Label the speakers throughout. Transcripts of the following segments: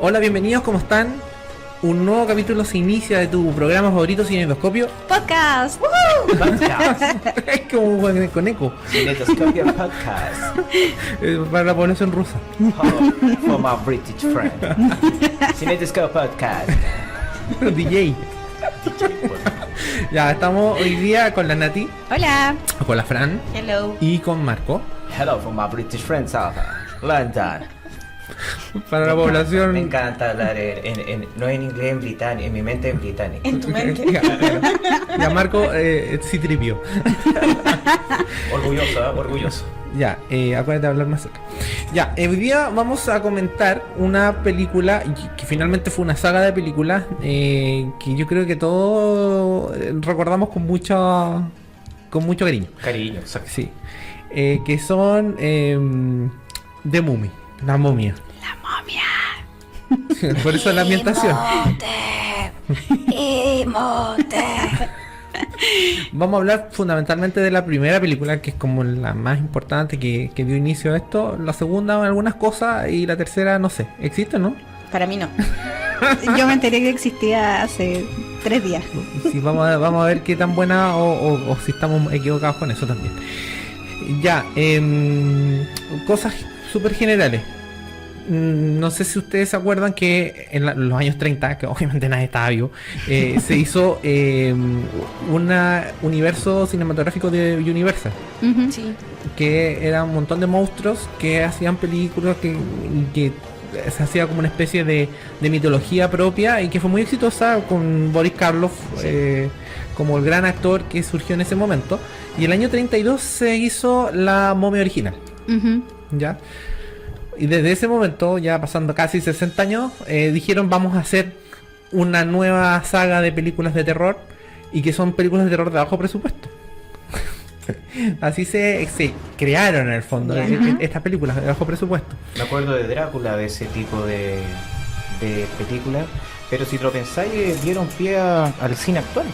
Speaker 1: Hola, bienvenidos, ¿cómo están? Un nuevo capítulo se inicia de tu programa favorito, Cinetoscopio.
Speaker 2: Podcast.
Speaker 1: Es como con eco.
Speaker 3: Cinetoscopio Podcast.
Speaker 1: Para la población rusa.
Speaker 3: For my British friend. Cinetoscopio Podcast.
Speaker 1: DJ. Ya, estamos hoy día con la Nati,
Speaker 2: Hola.
Speaker 1: con la Fran
Speaker 2: Hello.
Speaker 1: y con Marco.
Speaker 3: Hello for my British friends out London.
Speaker 1: Para la
Speaker 3: Me
Speaker 1: población.
Speaker 3: encanta hablar no en inglés, en británico, en mi mente en británico.
Speaker 2: En tu mente.
Speaker 1: Ya, Marco, sí tripio.
Speaker 3: Orgulloso.
Speaker 1: Ya, acuérdate de hablar más cerca. Ya, hoy día vamos a comentar una película que finalmente fue una saga de películas que yo creo que todos recordamos con mucho cariño.
Speaker 3: Cariño, exacto.
Speaker 1: Sí, que son The Mummy, la momia.
Speaker 2: La momia.
Speaker 1: Por eso la ambientación.
Speaker 2: Emote.
Speaker 1: Vamos a hablar fundamentalmente de la primera película, que es como la más importante que dio inicio a esto. La segunda, algunas cosas, y la tercera, no sé. ¿Existe, no?
Speaker 2: Para mí no. Yo me enteré que existía hace 3 días.
Speaker 1: Sí, vamos a ver qué tan buena o si estamos equivocados con eso también. Ya, cosas súper generales. No sé si ustedes se acuerdan que en los años 30, que obviamente nadie estaba vivo, se hizo un universo cinematográfico de Universal,
Speaker 2: Sí.
Speaker 1: que era un montón de monstruos que hacían películas que se hacía como una especie de mitología propia y que fue muy exitosa con Boris Karloff como el gran actor que surgió en ese momento. Y el año 32 se hizo la momia original, ¿ya? Y desde ese momento, ya pasando casi 60 años, dijeron vamos a hacer una nueva saga de películas de terror y que son películas de terror de bajo presupuesto. Así se crearon en el fondo estas películas de bajo presupuesto.
Speaker 3: Me acuerdo de Drácula, de ese tipo de película, pero si lo pensáis, dieron pie al cine actual.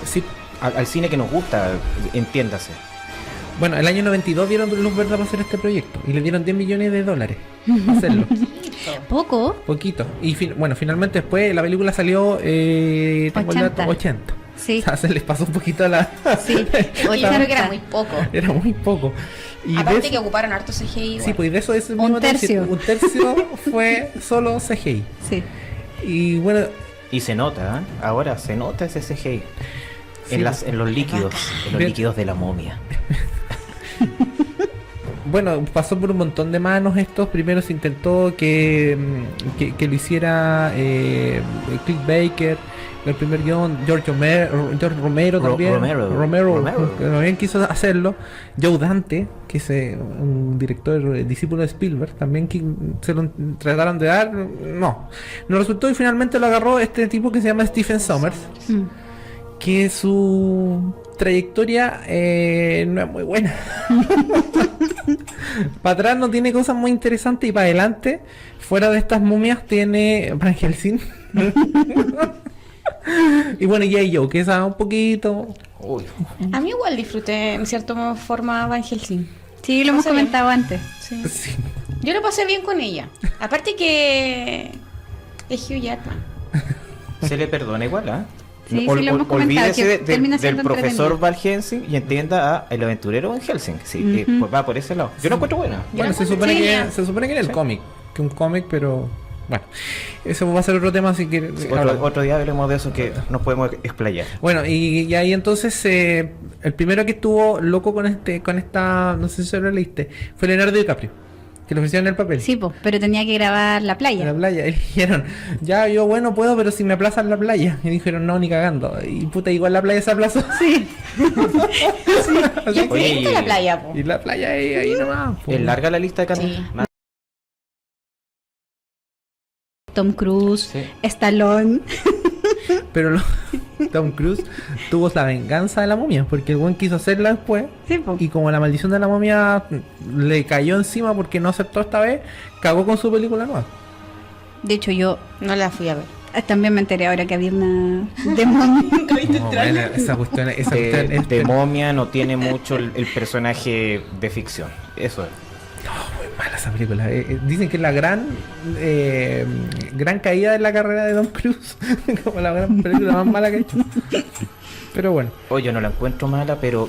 Speaker 1: Sí.
Speaker 3: Al cine que nos gusta, entiéndase.
Speaker 1: Bueno, el año 92 dieron luz verde para hacer este proyecto y le dieron $10 millones para hacerlo.
Speaker 2: Poco.
Speaker 1: Poquito. Y bueno, finalmente después la película salió tengo el dato, 80.
Speaker 2: Sí.
Speaker 1: O sea, se les pasó un poquito la...
Speaker 2: Sí.
Speaker 4: Oye, creo que era muy poco.
Speaker 1: Era muy poco. Y
Speaker 4: Aparte
Speaker 1: de
Speaker 4: que ocuparon harto CGI igual.
Speaker 1: sí, pues y de eso es el
Speaker 2: Un
Speaker 1: mismo
Speaker 2: tercio.
Speaker 1: Un tercio fue solo CGI.
Speaker 2: Sí.
Speaker 1: Y bueno,
Speaker 3: Y se nota, ¿eh? Ahora se nota ese CGI.
Speaker 1: Sí.
Speaker 3: En los líquidos,
Speaker 1: Bien.
Speaker 3: líquidos de la momia.
Speaker 1: bueno, pasó por un montón de manos estos. Primero se intentó que lo hiciera Cliff Baker, el primer guión, George Romero también. Romero, que también quiso hacerlo. Joe Dante, que es un director discípulo de Spielberg, también se lo trataron de dar. No resultó y finalmente lo agarró este tipo que se llama Stephen Sommers, que su trayectoria no es muy buena. Para atrás no tiene cosas muy interesantes y para adelante, fuera de estas momias, tiene Van Helsing. Y bueno, G.I. Joe, que es un poquito...
Speaker 3: Uy.
Speaker 4: A mí igual disfruté en cierta forma Van Helsing.
Speaker 2: Sí, lo hemos
Speaker 4: Pasé bien.
Speaker 2: comentado antes.
Speaker 4: Sí.
Speaker 1: Sí.
Speaker 4: Yo lo pasé bien con ella. Aparte que es Hugh Jackman.
Speaker 3: Se le perdona igual, ¿ah?
Speaker 2: Sí, sí, lo hemos comentado,
Speaker 3: Olvídese
Speaker 2: que termina
Speaker 3: del
Speaker 2: siendo
Speaker 3: profesor
Speaker 2: entretenido.
Speaker 3: Van Helsing y entienda a El aventurero Van Helsing. Sí, pues va por ese lado. Yo no encuentro buena.
Speaker 1: Bueno,
Speaker 4: la
Speaker 1: se
Speaker 4: encuentro
Speaker 1: supone
Speaker 4: genial.
Speaker 1: que era el
Speaker 3: Sí.
Speaker 1: cómic, que un cómic, pero bueno, eso va a ser otro tema, así que
Speaker 3: Sí,
Speaker 1: hablamos.
Speaker 3: otro día hablemos de eso que nos podemos explayar.
Speaker 1: Bueno, y ahí entonces el primero que estuvo loco con esta, no sé si lo leíste, fue Leonardo DiCaprio, que le ofrecieron el papel.
Speaker 2: Sí, pero tenía que grabar la
Speaker 1: En
Speaker 2: playa.
Speaker 1: la playa, y dijeron, ya yo bueno puedo, pero si me aplazan la playa. Y dijeron, no, ni cagando. Y puta, igual la playa se aplazó.
Speaker 2: Sí.
Speaker 1: Así
Speaker 4: Y es
Speaker 1: que-
Speaker 3: Oye,
Speaker 4: bonita la playa, po.
Speaker 1: y la playa ahí nomás. po.
Speaker 3: Es larga la lista de canales.
Speaker 4: Sí.
Speaker 2: Tom Cruise,
Speaker 3: Sí.
Speaker 2: Stallone.
Speaker 1: Pero Tom Cruise tuvo la venganza de la momia, porque el buen quiso hacerla después.
Speaker 2: Sí, po.
Speaker 1: Y como la maldición de la momia le cayó encima porque no aceptó esta vez, cagó con su película nueva.
Speaker 2: De hecho, yo
Speaker 4: No la fui a ver.
Speaker 2: también me enteré ahora que había una demonio.
Speaker 1: No, bueno, esa cuestión
Speaker 3: De momia no tiene mucho el personaje de ficción. Eso es.
Speaker 1: mala esa película. Dicen que es la gran caída de la carrera de Tom Cruise. Como la gran película más mala que ha hecho. Pero bueno.
Speaker 3: Hoy yo no la encuentro mala, pero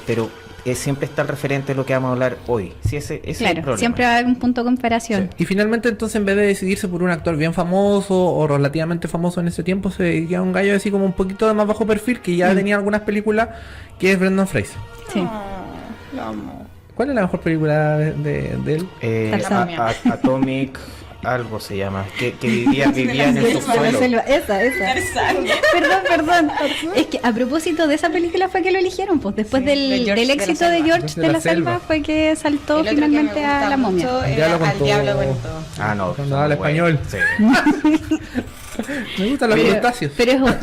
Speaker 3: siempre está el referente de lo que vamos a hablar hoy. Sí, ese es el
Speaker 2: Claro,
Speaker 3: problema.
Speaker 2: siempre va a haber un punto de comparación.
Speaker 1: Y finalmente entonces en vez de decidirse por un actor bien famoso o relativamente famoso en ese tiempo, se dedica a un gallo así como un poquito de más bajo perfil que ya tenía algunas películas, que es Brendan Fraser.
Speaker 2: Sí.
Speaker 4: Lo amo.
Speaker 1: ¿Cuál es la mejor película de él?
Speaker 2: Tarzán.
Speaker 3: Atomic, algo se llama, que vivía en el subsuelo.
Speaker 2: Esa. Perdón. Es que a propósito de esa película fue que lo eligieron, pues después
Speaker 4: Sí, de George
Speaker 2: del
Speaker 4: de la
Speaker 2: éxito de
Speaker 4: Selva.
Speaker 2: George de la Selva fue que saltó
Speaker 4: El otro
Speaker 2: finalmente
Speaker 4: que me gusta
Speaker 2: a la momia.
Speaker 4: mucho
Speaker 1: El
Speaker 4: era
Speaker 1: diablo
Speaker 4: Al
Speaker 1: contó.
Speaker 4: Diablo Contó.
Speaker 3: Ah, no.
Speaker 1: Cuando
Speaker 3: son
Speaker 1: habla
Speaker 3: muy buenos.
Speaker 1: español.
Speaker 3: Sí.
Speaker 1: Me gustan los
Speaker 3: Pero-
Speaker 1: crustáceos.
Speaker 2: Pero es otro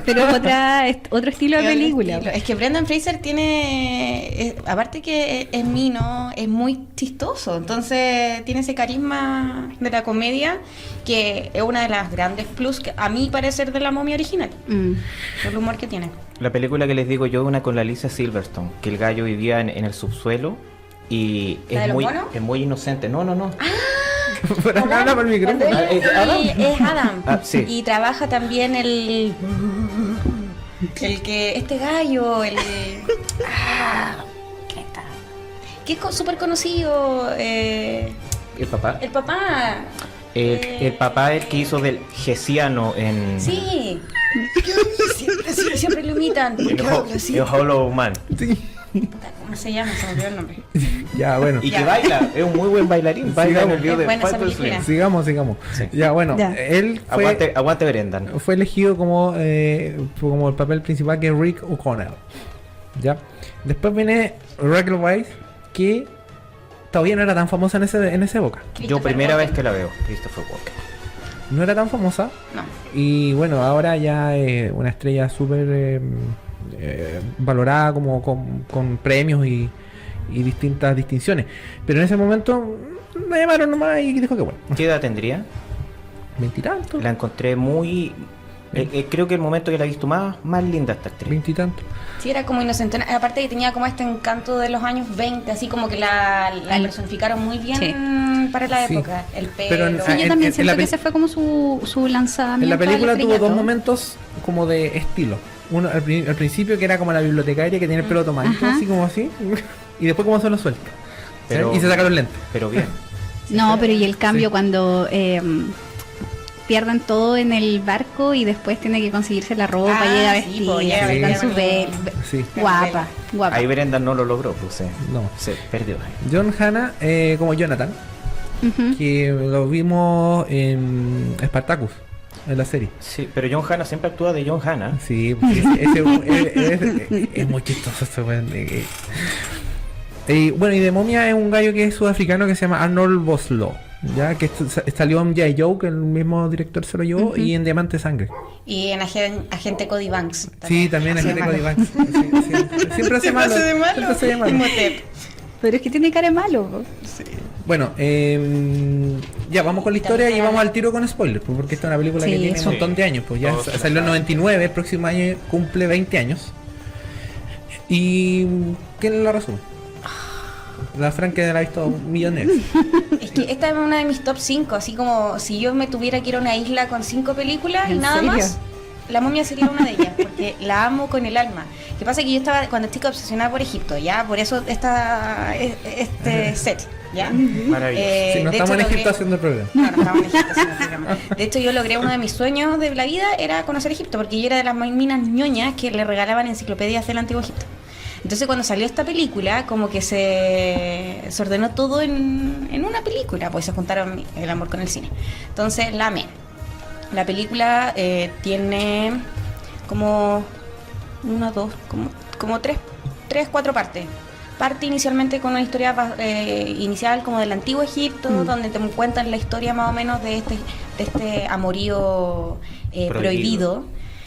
Speaker 2: estilo de
Speaker 4: Otro
Speaker 2: película.
Speaker 4: estilo. Es que Brendan Fraser tiene, aparte que es mino, es muy chistoso, entonces tiene ese carisma de la comedia que es una de las grandes plus que a mí parecer de la momia original, el humor que tiene.
Speaker 3: La película que les digo yo, una con la Alicia Silverstone, que el gallo vivía en el subsuelo y
Speaker 4: ¿La de los monos?
Speaker 3: es muy inocente. No.
Speaker 1: Pero no habla por el
Speaker 4: Cuando
Speaker 1: micrófono.
Speaker 4: él
Speaker 3: ¿Es Adam?
Speaker 4: es Adam.
Speaker 3: Ah, sí.
Speaker 4: Y trabaja también el que este gallo, ¿qué está? Que es súper conocido,
Speaker 3: El papá.
Speaker 4: el papá.
Speaker 3: El papá el que hizo del Gesiano en
Speaker 4: Sí. Siempre lo imitan. ¿Por qué habla así?
Speaker 3: el Hollow Man.
Speaker 1: Sí.
Speaker 4: ¿Cómo se llama? Se me olvidó el nombre.
Speaker 1: Ya, bueno.
Speaker 3: Y
Speaker 4: Ya.
Speaker 3: que baila, es un muy buen bailarín. Baila en el video
Speaker 4: Es
Speaker 3: de
Speaker 4: buena esa
Speaker 3: Fatboy Slim.
Speaker 4: película.
Speaker 1: Sigamos.
Speaker 3: Sí.
Speaker 1: Ya, bueno.
Speaker 2: Ya.
Speaker 1: Él fue,
Speaker 3: Aguante Brendan.
Speaker 1: fue elegido como el papel principal, que es Rick O'Connell. ¿Ya? Después viene Rachel Weisz, que todavía no era tan famosa en esa época.
Speaker 3: Yo
Speaker 4: Christopher
Speaker 3: primera
Speaker 4: Walken.
Speaker 3: vez que la veo, Christopher Walken.
Speaker 1: No era tan famosa.
Speaker 4: No.
Speaker 1: Y bueno, ahora ya es una estrella súper valorada como con premios y distintas distinciones. Pero en ese momento me llamaron nomás y dijo que bueno,
Speaker 3: ¿Qué edad tendría?
Speaker 1: veintitantos,
Speaker 3: La encontré muy... creo que el momento que la he visto más linda esta actriz.
Speaker 1: veintitantos.
Speaker 4: Sí, era como inocente. Aparte que tenía como este encanto de los años 20, así como que la personificaron muy bien
Speaker 2: Sí.
Speaker 4: para la
Speaker 1: Sí.
Speaker 4: época. El pelo.
Speaker 1: Pero en-
Speaker 2: Sí, yo
Speaker 1: en-
Speaker 2: también
Speaker 1: en
Speaker 2: siento
Speaker 1: la
Speaker 2: que
Speaker 1: pe-
Speaker 2: ese fue como su lanzamiento.
Speaker 1: En la película
Speaker 2: al
Speaker 1: tuvo dos
Speaker 2: estrellato.
Speaker 1: momentos como de estilo. Uno al principio, que era como la bibliotecaria que tiene el pelo tomadito,
Speaker 2: Ajá.
Speaker 1: así como así. Y después como se lo suelta.
Speaker 3: Pero-
Speaker 1: Y se saca los lentes.
Speaker 3: Pero bien.
Speaker 2: No, pero y el cambio
Speaker 1: Sí.
Speaker 2: cuando pierden todo en el barco y después tiene que conseguirse la ropa,
Speaker 4: Ah,
Speaker 2: llega
Speaker 4: sí,
Speaker 2: vestida,
Speaker 4: po, llega
Speaker 2: con
Speaker 1: vestida
Speaker 2: su
Speaker 4: con-
Speaker 2: velo.
Speaker 1: Sí.
Speaker 2: Guapa.
Speaker 3: Ahí Brendan no lo logró, pues
Speaker 1: No.
Speaker 3: se perdió.
Speaker 1: John Hannah como Jonathan,
Speaker 2: Ujú.
Speaker 1: que lo vimos en Spartacus, en la serie.
Speaker 3: Sí, pero John Hannah siempre actúa de John Hannah.
Speaker 1: Sí, es muy chistoso ese weón. Bueno, y de momia es un gallo que es sudafricano que se llama Arnold Vosloo, ya que salió en G.I. Joe, que el mismo director se lo llevó, y en Diamante de Sangre.
Speaker 4: Y en Agente Cody Banks.
Speaker 1: Sí, también es
Speaker 4: Hace
Speaker 1: gente
Speaker 4: de
Speaker 1: Cody
Speaker 4: malo.
Speaker 1: Banks. Sí. Siempre hace malo. Siempre hace de malo.
Speaker 4: Imhotep.
Speaker 2: Pero es que tiene cara de malo. po.
Speaker 1: Bueno, ya vamos con la historia y vamos al tiro con spoilers, pues, porque esta es una película
Speaker 2: Sí,
Speaker 1: que tiene
Speaker 2: sí.
Speaker 1: un montón de años, pues ya
Speaker 3: Todos se la
Speaker 1: salió en
Speaker 3: saben.
Speaker 1: 99, el próximo año cumple 20 años. ¿Y quién la resume? La Fran, que la ha visto un millón de veces.
Speaker 4: Es que esta es una de mis top 5, así como si yo me tuviera que ir a una isla con 5 películas y
Speaker 2: ¿En
Speaker 4: nada
Speaker 2: serio?
Speaker 4: más, La momia sería una de ellas, porque la amo con el alma. Lo que pasa es que yo estaba cuando chica obsesionada por Egipto, ya, por eso este set, ya.
Speaker 3: Maravilloso.
Speaker 1: Sí, no
Speaker 4: de
Speaker 1: estamos
Speaker 4: hecho,
Speaker 1: en Egipto
Speaker 4: logré-
Speaker 1: haciendo el programa.
Speaker 4: No, no estamos en Egipto haciendo el programa. De hecho, yo logré uno de mis sueños de la vida era conocer Egipto, porque yo era de las minas ñoñas que le regalaban enciclopedias del Antiguo Egipto. Entonces, cuando salió esta película, como que se ordenó todo en una película, pues se juntaron el amor con el cine. Entonces, la amé. La película tiene como una, dos, como tres, cuatro partes. Parte inicialmente con una historia inicial como del antiguo Egipto, donde te cuentan la historia más o menos de este amorío prohibido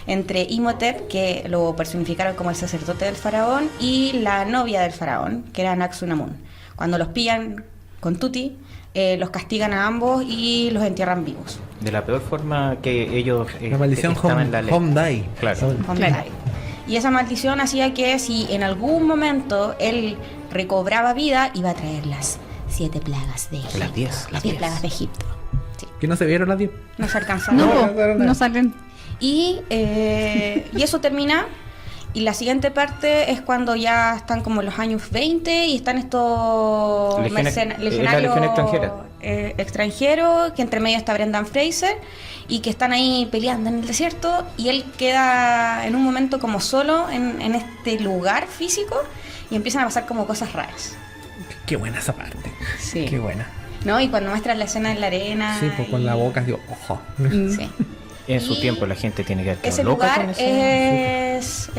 Speaker 4: entre Imhotep, que lo personificaron como el sacerdote del faraón, y la novia del faraón, que era Naxunamun. Cuando los pillan con Tuti, los castigan a ambos y los entierran vivos.
Speaker 3: De la peor forma que ellos
Speaker 1: La maldición
Speaker 3: estaban en la ley.
Speaker 1: Home Die.
Speaker 3: Claro.
Speaker 2: Claro.
Speaker 4: Y esa maldición hacía que si en algún momento él recobraba vida, iba a traerlas 7 plagas de Egipto.
Speaker 3: Las 10,
Speaker 4: Las 10 plagas de Egipto. Sí.
Speaker 1: Que no se vieron las 10.
Speaker 4: No se alcanzaron.
Speaker 2: No,
Speaker 1: No,
Speaker 2: po, no salen.
Speaker 4: Y eso termina. Y la siguiente parte es cuando ya están como en los años 20 y están estos legionarios extranjeros, que entre medio está Brendan Fraser, y que están ahí peleando en el desierto, y él queda en un momento como solo en este lugar físico, y empiezan a pasar como cosas raras.
Speaker 1: Qué buena esa parte.
Speaker 4: Sí.
Speaker 1: Qué buena.
Speaker 4: ¿No? Y cuando muestran la escena en la arena.
Speaker 1: Sí, pues con la boca, digo, ojo.
Speaker 4: Sí.
Speaker 3: En su
Speaker 4: Y
Speaker 3: tiempo la gente tiene que haber quedado
Speaker 4: Ese
Speaker 3: loca
Speaker 4: lugar
Speaker 3: con ese.
Speaker 4: es.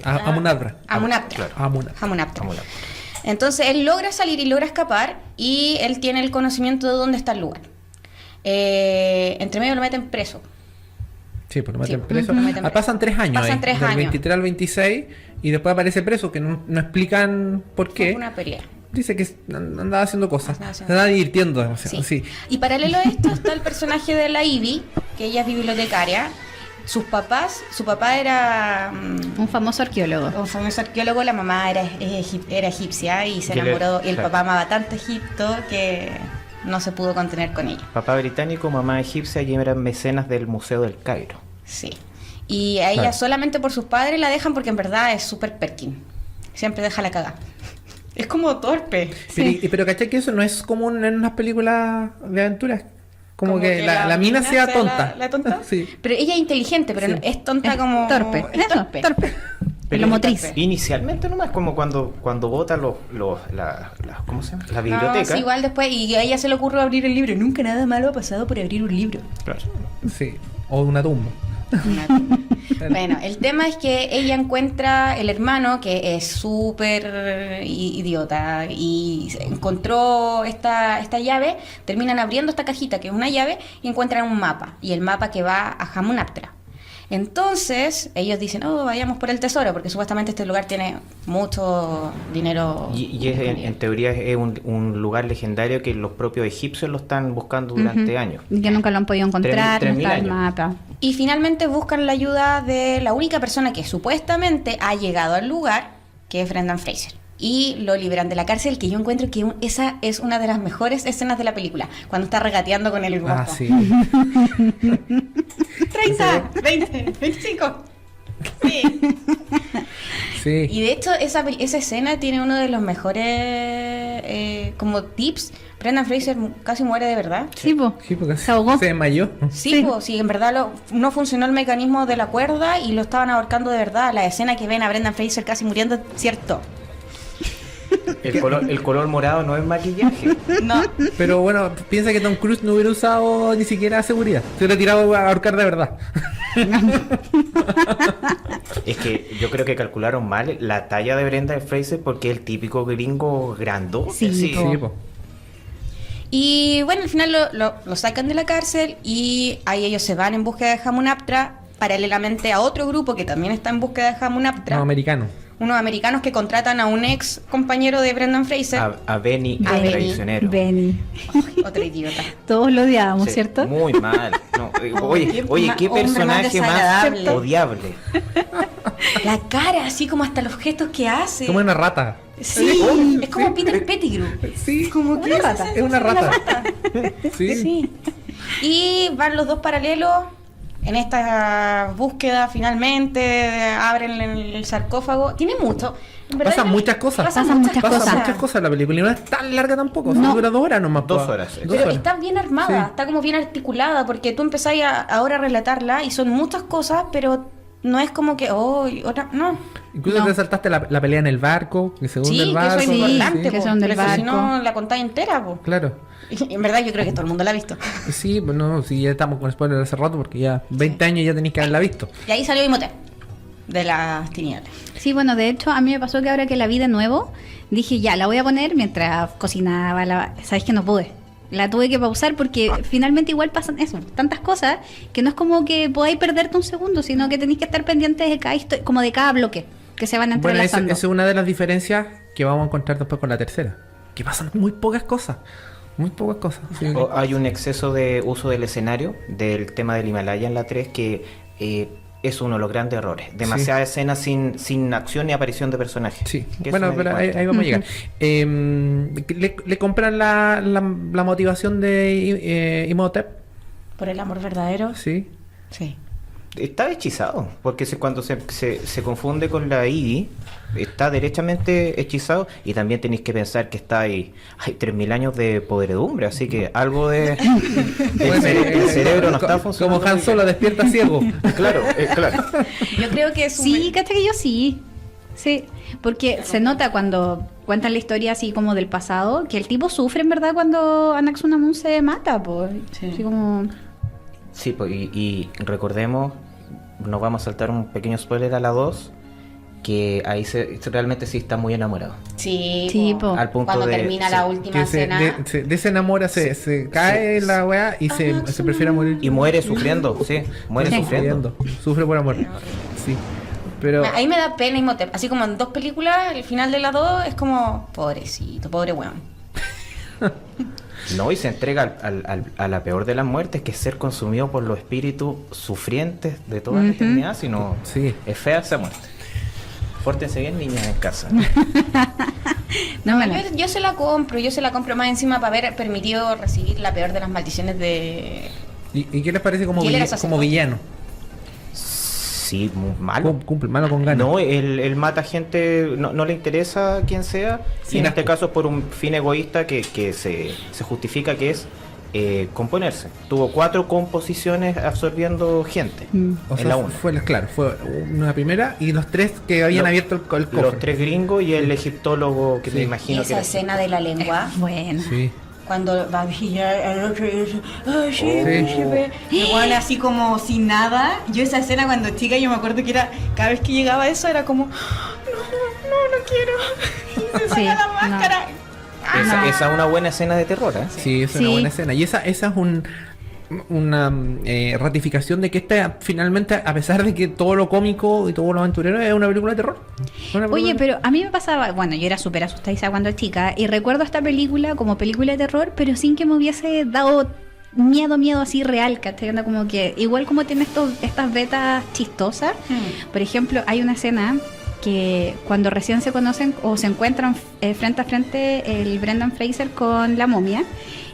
Speaker 1: Amunabra.
Speaker 4: Amunaptra.
Speaker 3: Claro.
Speaker 4: Hamunaptra.
Speaker 3: Vamos a la-
Speaker 4: Entonces él logra salir y logra escapar, y él tiene el conocimiento de dónde está el lugar. Entre medio lo meten preso.
Speaker 1: Sí, pues lo meten
Speaker 4: Sí.
Speaker 1: preso.
Speaker 4: Lo meten preso.
Speaker 1: Pasan 3 años
Speaker 4: Pasan
Speaker 1: ahí,
Speaker 4: 3
Speaker 1: del
Speaker 4: años.
Speaker 1: 23 al 26, y después aparece preso, que no explican por
Speaker 4: Fue
Speaker 1: qué.
Speaker 4: una pelea.
Speaker 1: Dice que andaba haciendo cosas,
Speaker 4: Andaba
Speaker 1: se
Speaker 4: haciendo
Speaker 1: andaba divirtiendo demasiado.
Speaker 4: Sí.
Speaker 1: Sí.
Speaker 4: Y paralelo a esto está el personaje de la Ivy, que ella es bibliotecaria. Su papá era
Speaker 2: Un famoso arqueólogo.
Speaker 4: un famoso arqueólogo, la mamá era egipcia y se
Speaker 3: Que le-
Speaker 4: enamoró, y el
Speaker 3: claro.
Speaker 4: papá amaba tanto Egipto que no se pudo contener con ella.
Speaker 3: Papá británico, mamá egipcia y eran mecenas del Museo del Cairo.
Speaker 4: Sí. Y a ella
Speaker 1: Claro.
Speaker 4: solamente por sus padres la dejan porque en verdad es súper Perkin. Siempre deja la cagada. Es como torpe.
Speaker 1: Pero ¿cachai que eso no es común en unas películas de aventuras? Como que la mina sea tonta.
Speaker 4: La tonta.
Speaker 1: Sí.
Speaker 4: Pero ella es inteligente, pero
Speaker 1: Sí.
Speaker 4: no- es tonta
Speaker 2: Es
Speaker 4: como.
Speaker 2: torpe.
Speaker 4: Es
Speaker 2: Eso, torpe.
Speaker 3: Pero
Speaker 2: Lo motriz.
Speaker 4: torpe.
Speaker 3: Inicialmente nomás, como cuando vota ¿cómo se llama? La biblioteca.
Speaker 4: No, sí, igual después, y a ella se le ocurrió abrir el libro. Nunca nada malo ha pasado por abrir un libro.
Speaker 3: Claro.
Speaker 1: Sí. O una tumba.
Speaker 4: Bueno, el tema es que ella encuentra el hermano, que es súper idiota, y encontró esta llave. Terminan abriendo esta cajita, que es una llave, y encuentran un mapa, y el mapa que va a Hamunaptra. Entonces ellos dicen, vayamos por el tesoro, porque supuestamente este lugar tiene mucho dinero.
Speaker 3: Y es, en teoría es un lugar legendario que los propios egipcios lo están buscando durante años.
Speaker 2: Y que nunca lo han podido encontrar, no
Speaker 3: 3.000
Speaker 2: está el
Speaker 3: años.
Speaker 2: mapa.
Speaker 4: Y finalmente buscan la ayuda de la única persona que supuestamente ha llegado al lugar, que es Brendan Fraser. Y lo liberan de la cárcel, que yo encuentro que esa es una de las mejores escenas de la película, cuando está regateando con el grupo.
Speaker 1: Ah, sí.
Speaker 4: 30, 20, 25. Sí.
Speaker 1: Sí.
Speaker 4: Y de hecho esa escena tiene uno de los mejores como tips. Brendan Fraser casi muere de verdad.
Speaker 2: Sí, po.
Speaker 1: Sí, porque
Speaker 2: Se ahogó.
Speaker 1: se desmayó.
Speaker 4: Sí,
Speaker 2: Sí.
Speaker 4: pues, sí, en verdad no funcionó el mecanismo de la cuerda y lo estaban ahorcando de verdad. La escena que ven a Brendan Fraser casi muriendo, cierto.
Speaker 3: El color morado no es maquillaje.
Speaker 4: No.
Speaker 1: Pero bueno, piensa que Tom Cruise no hubiera usado ni siquiera seguridad. Se hubiera tirado a ahorcar de verdad.
Speaker 3: Es que yo creo que calcularon mal la talla de Brendan Fraser porque es el típico gringo grandote.
Speaker 2: Sí, po.
Speaker 1: Sí, po.
Speaker 4: Y bueno, al final lo sacan de la cárcel y ahí ellos se van en búsqueda de Hamunaptra, paralelamente a otro grupo que también está en búsqueda de Hamunaptra.
Speaker 1: No, americano.
Speaker 4: Unos americanos que contratan a un ex compañero de Brendan Fraser.
Speaker 3: A Benny,
Speaker 4: A
Speaker 3: el
Speaker 4: Benny.
Speaker 3: traicionero.
Speaker 2: Benny.
Speaker 4: Otro idiota.
Speaker 2: Todos lo odiábamos,
Speaker 3: Sí,
Speaker 2: ¿cierto?
Speaker 3: Muy mal. No, oye, qué
Speaker 4: hombre más
Speaker 3: personaje más
Speaker 4: desagradable.
Speaker 3: odiable.
Speaker 4: La cara, así como hasta los gestos que hace.
Speaker 1: Como una rata.
Speaker 4: Sí,
Speaker 3: Sí,
Speaker 4: es como
Speaker 3: sí.
Speaker 4: Peter Pettigrew.
Speaker 1: Sí,
Speaker 4: Como que
Speaker 2: rata.
Speaker 1: es una rata. Sí.
Speaker 4: Sí. Y van los dos paralelos en esta búsqueda finalmente, abren el sarcófago. Tiene mucho. En verdad,
Speaker 1: Pasan muchas cosas.
Speaker 2: Pasan muchas
Speaker 1: Pasan
Speaker 2: cosas.
Speaker 1: muchas cosas la película y no es tan larga tampoco.
Speaker 2: No.
Speaker 1: Dura 2 horas nomás.
Speaker 3: 2
Speaker 1: po.
Speaker 3: horas,
Speaker 1: Dos
Speaker 4: Pero
Speaker 1: horas.
Speaker 4: está bien armada,
Speaker 1: Sí.
Speaker 4: está como bien articulada, porque tú empezás ahora a relatarla y son muchas cosas, pero no es como que, otra, no.
Speaker 1: Incluso
Speaker 2: No.
Speaker 1: te saltaste la pelea en el barco, que se hunde
Speaker 4: Sí,
Speaker 1: el
Speaker 4: que
Speaker 1: barco.
Speaker 4: eso es
Speaker 2: sí,
Speaker 4: importante,
Speaker 2: que
Speaker 4: po,
Speaker 2: se hunde el
Speaker 4: pero si
Speaker 2: barco.
Speaker 4: no la contáis entera, po.
Speaker 1: Claro.
Speaker 4: Y en verdad yo creo que todo el mundo la ha visto.
Speaker 1: Sí, pues no, sí, ya estamos con spoiler hace rato porque ya 20 años ya tenéis que haberla visto.
Speaker 4: Y ahí salió Imhotep, de las tinieblas.
Speaker 2: Sí, bueno, de hecho, a mí me pasó que ahora que la vi de nuevo, dije, ya, la voy a poner mientras cocinaba. ¿Sabes que no pude? La tuve que pausar porque finalmente igual pasan eso, tantas cosas, que no es como que podáis perderte un segundo, sino que tenéis que estar pendientes de cada como de cada bloque, que se van
Speaker 1: Bueno, esa
Speaker 2: entrelazando.
Speaker 1: es una de las diferencias que vamos a encontrar después con la tercera. Que pasan muy pocas cosas. Muy pocas cosas. Sí.
Speaker 3: Hay un exceso de uso del escenario, del tema del Himalaya en la 3, que es uno de los grandes errores. Demasiadas escenas sin acción ni aparición de personajes.
Speaker 1: Sí,
Speaker 3: Que
Speaker 1: bueno,
Speaker 3: eso me di
Speaker 1: pero ahí
Speaker 3: cuenta.
Speaker 1: vamos a llegar. ¿Le compran la motivación de Imhotep?
Speaker 4: Por el amor verdadero.
Speaker 1: Sí.
Speaker 4: Sí.
Speaker 3: Está hechizado, porque cuando se confunde con la Ivy, está derechamente hechizado, y también tenéis que pensar que está ahí, hay 3000 años de podredumbre, así que algo de... el cerebro no está funcionando.
Speaker 1: Como Han
Speaker 3: muy
Speaker 1: Solo
Speaker 3: bien.
Speaker 1: despierta ciego.
Speaker 3: Claro, claro.
Speaker 4: Yo creo que es un...
Speaker 2: Sí, ¿cachai que yo sí? Sí, porque se nota cuando cuentan la historia así como del pasado, que el tipo sufre en verdad cuando Anaxunamun se mata, pues.
Speaker 4: Sí.
Speaker 2: Así como...
Speaker 3: Sí, pues, y recordemos, nos vamos a saltar un pequeño spoiler a la 2, que ahí realmente sí está muy enamorado.
Speaker 4: Sí,
Speaker 2: Sí, po.
Speaker 3: Al punto
Speaker 4: cuando
Speaker 3: de-
Speaker 4: termina
Speaker 3: sí,
Speaker 4: la última
Speaker 1: Que se
Speaker 4: escena.
Speaker 1: desenamora, se cae
Speaker 3: Sí.
Speaker 1: la weá y se prefiere morir.
Speaker 3: Y muere sufriendo, sí, muere
Speaker 2: Sí.
Speaker 3: sufriendo.
Speaker 1: Sufre por amor. Sí. Pero
Speaker 4: Ahí me da pena Imhotep. Así como en 2 películas, el final de las 2 es como, pobrecito, pobre weón.
Speaker 3: No, y se entrega a la peor de las muertes, que es ser consumido por los espíritus sufrientes de toda la
Speaker 2: Ujú.
Speaker 3: eternidad, sino
Speaker 1: Sí.
Speaker 3: es fea esa muerte. Pórtense bien, niñas, en casa.
Speaker 2: No me la...
Speaker 4: Yo se la compro más encima para haber permitido recibir la peor de las maldiciones de...
Speaker 1: ¿Y qué les parece como,
Speaker 4: ¿Y él era
Speaker 1: como
Speaker 4: sacerdote?
Speaker 1: villano?
Speaker 3: Sí, muy malo.
Speaker 1: Cumple, malo con ganas.
Speaker 3: No, él mata gente, no le interesa quién sea,
Speaker 1: Sí,
Speaker 3: y en
Speaker 1: no.
Speaker 3: este caso por un fin egoísta que se justifica, que es componerse. Tuvo 4 composiciones absorbiendo gente
Speaker 1: O
Speaker 3: en
Speaker 1: sea,
Speaker 3: la 1.
Speaker 1: fue una primera y los 3 que habían
Speaker 3: Lo-
Speaker 1: abierto el cofre.
Speaker 3: Los 3 gringos y el egiptólogo que
Speaker 1: Sí.
Speaker 3: me
Speaker 4: Y
Speaker 3: imagino que
Speaker 4: esa
Speaker 3: era.
Speaker 4: escena de la lengua,
Speaker 2: Bueno.
Speaker 1: Sí.
Speaker 4: cuando va a vigilar al otro y dice, ay, sí,
Speaker 1: Sí.
Speaker 4: igual así como sin nada. Yo esa escena cuando chica, yo me acuerdo que era, cada vez que llegaba eso era como, no quiero. Y se
Speaker 2: Sí,
Speaker 4: saca la
Speaker 2: no.
Speaker 4: máscara.
Speaker 3: Esa es una buena escena de terror, ¿eh?
Speaker 1: Sí, es
Speaker 2: Sí.
Speaker 1: una buena escena. Y esa es una ratificación de que esta finalmente, a pesar de que todo lo cómico y todo lo aventurero, es una película de terror. Una película
Speaker 2: Oye,
Speaker 1: de-
Speaker 2: pero a mí me pasaba, bueno, yo era súper asustadiza cuando era chica y recuerdo esta película como película de terror, pero sin que me hubiese dado miedo así real, ¿cachai? Onda como que, igual como tiene estas vetas chistosas, por ejemplo, hay una escena que cuando recién se conocen o se encuentran frente a frente el Brendan Fraser con la momia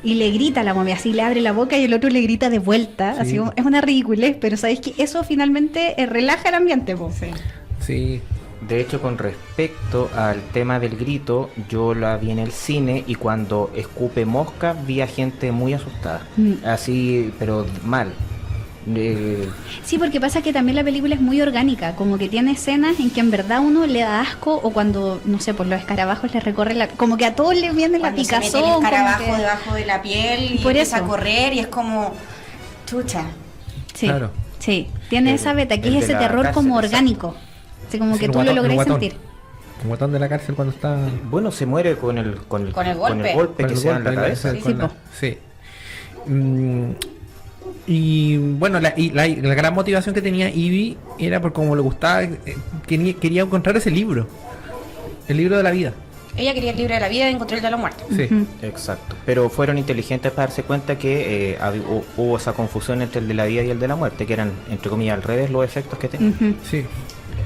Speaker 2: y le grita a la momia, así le abre la boca y el otro le grita de vuelta,
Speaker 1: Sí.
Speaker 2: así como, es una ridiculez, pero sabéis que eso finalmente relaja el ambiente, po.
Speaker 1: Sí.
Speaker 3: De hecho, con respecto al tema del grito, yo la vi en el cine y cuando escupe mosca vi a gente muy asustada. Así, pero mal.
Speaker 2: Sí, porque pasa que también la película es muy orgánica, como que tiene escenas en que en verdad uno le da asco o cuando, no sé, por los escarabajos le recorre la... Como que a todos les viene la
Speaker 4: Cuando se mete
Speaker 2: picazón.
Speaker 4: el
Speaker 2: como
Speaker 4: escarabajo
Speaker 2: que-
Speaker 4: debajo de la piel y
Speaker 2: Por
Speaker 4: empieza
Speaker 2: eso.
Speaker 4: a correr y es como, chucha.
Speaker 2: Sí,
Speaker 1: Claro.
Speaker 2: sí, tiene
Speaker 3: El-
Speaker 2: esa beta, que
Speaker 3: el
Speaker 2: es
Speaker 3: de
Speaker 2: ese
Speaker 3: la
Speaker 2: terror
Speaker 3: cárcel,
Speaker 2: como
Speaker 3: exacto.
Speaker 2: orgánico. Así como que
Speaker 1: El
Speaker 2: tú lo
Speaker 1: guatón,
Speaker 2: lográs
Speaker 1: el guatón.
Speaker 2: sentir.
Speaker 1: Un guatón de la cárcel cuando está...
Speaker 3: Bueno, se muere con el golpe,
Speaker 4: Con el golpe
Speaker 3: que
Speaker 1: Con el
Speaker 3: se da en la
Speaker 1: golpe,
Speaker 3: cabeza.
Speaker 2: Sí, po.
Speaker 1: Sí. Y bueno, la gran motivación que tenía Ivy era por como le gustaba, quería encontrar ese libro, el libro de la vida.
Speaker 4: Ella quería el libro de la vida y encontró el de la muerte.
Speaker 1: Sí.
Speaker 2: Ujú.
Speaker 3: Exacto. Pero fueron inteligentes para darse cuenta que hubo esa confusión entre el de la vida y el de la muerte, que eran, entre comillas, al revés los efectos que tenían.
Speaker 2: Ujú.
Speaker 1: Sí.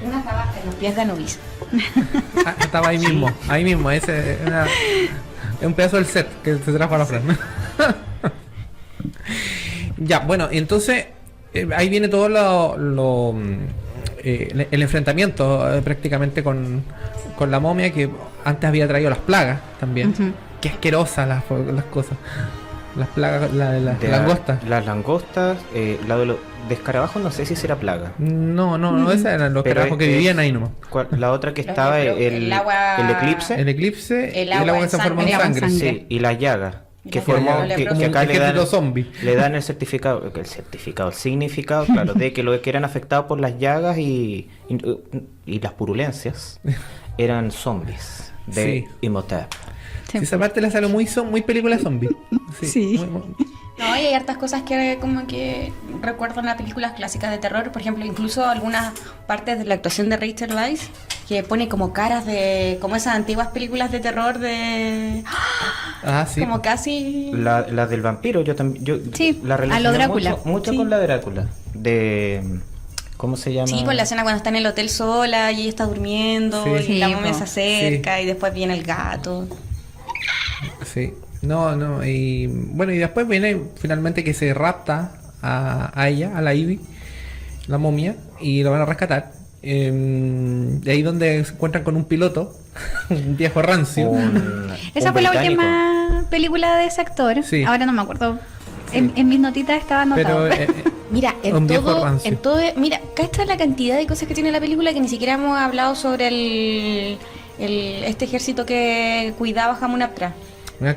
Speaker 4: Una estaba en los pies de Anubis.
Speaker 1: Ah, estaba ahí mismo, ese es un pedazo del set que se trajo a la Fran. Ya, bueno, entonces ahí viene todo el enfrentamiento prácticamente con la momia, que antes había traído las plagas también.
Speaker 2: Ujú.
Speaker 1: Qué asquerosas las cosas. Las plagas, las
Speaker 3: De
Speaker 1: langostas.
Speaker 3: Las langostas, la de escarabajos no sé si será plaga.
Speaker 1: No, esas eran los
Speaker 3: Pero
Speaker 1: carajos que
Speaker 3: es-
Speaker 1: vivían ahí nomás.
Speaker 3: La otra que
Speaker 4: Los
Speaker 3: estaba,
Speaker 4: que- el agua-
Speaker 3: el eclipse.
Speaker 1: El eclipse
Speaker 4: El
Speaker 1: y el
Speaker 4: agua
Speaker 1: agua que
Speaker 4: en
Speaker 1: se formó en
Speaker 2: sangre.
Speaker 1: sangre.
Speaker 2: Sangre.
Speaker 3: Sí, y las llagas. Que
Speaker 4: Las
Speaker 3: formó,
Speaker 4: llagas,
Speaker 3: que
Speaker 4: como
Speaker 3: acá
Speaker 1: un
Speaker 3: le dan,
Speaker 1: ejército zombie.
Speaker 3: le dan el certificado, el significado, claro, de que los que eran afectados por las llagas y las purulencias eran zombies de
Speaker 1: Sí.
Speaker 3: Imhotep.
Speaker 2: Sí.
Speaker 1: Esa parte la salió muy película zombie.
Speaker 2: Sí.
Speaker 4: No, y hay hartas cosas que como que recuerdan las películas clásicas de terror. Por ejemplo, incluso algunas partes de la actuación de Rachel Weisz que pone como caras de como esas antiguas películas de terror de
Speaker 1: Ah, sí.
Speaker 4: como casi
Speaker 3: La del vampiro, yo también,
Speaker 2: Sí,
Speaker 3: la
Speaker 2: a lo
Speaker 3: relacioné
Speaker 2: Drácula.
Speaker 3: mucho
Speaker 2: Sí.
Speaker 3: con la de Drácula, de ¿Cómo se llama?
Speaker 4: Sí, pues la escena cuando está en el hotel sola y ella está durmiendo
Speaker 1: Sí.
Speaker 4: y la
Speaker 2: Sí,
Speaker 4: momia
Speaker 2: po.
Speaker 4: se acerca y después viene el gato.
Speaker 1: Sí. No, y bueno, y después viene finalmente que se rapta a ella, a la Ivy, la momia, y lo van a rescatar. De ahí donde se encuentran con un piloto, un viejo rancio.
Speaker 2: Esa
Speaker 3: un
Speaker 2: fue la
Speaker 3: británico.
Speaker 2: última película de ese actor.
Speaker 1: Sí.
Speaker 2: Ahora no me acuerdo. En mis notitas estaba anotado.
Speaker 1: Pero
Speaker 4: Mira,
Speaker 1: Un viejo rancio.
Speaker 4: mira, acá está la cantidad de cosas que tiene la película que ni siquiera hemos hablado sobre este ejército que cuidaba Hamunaptra.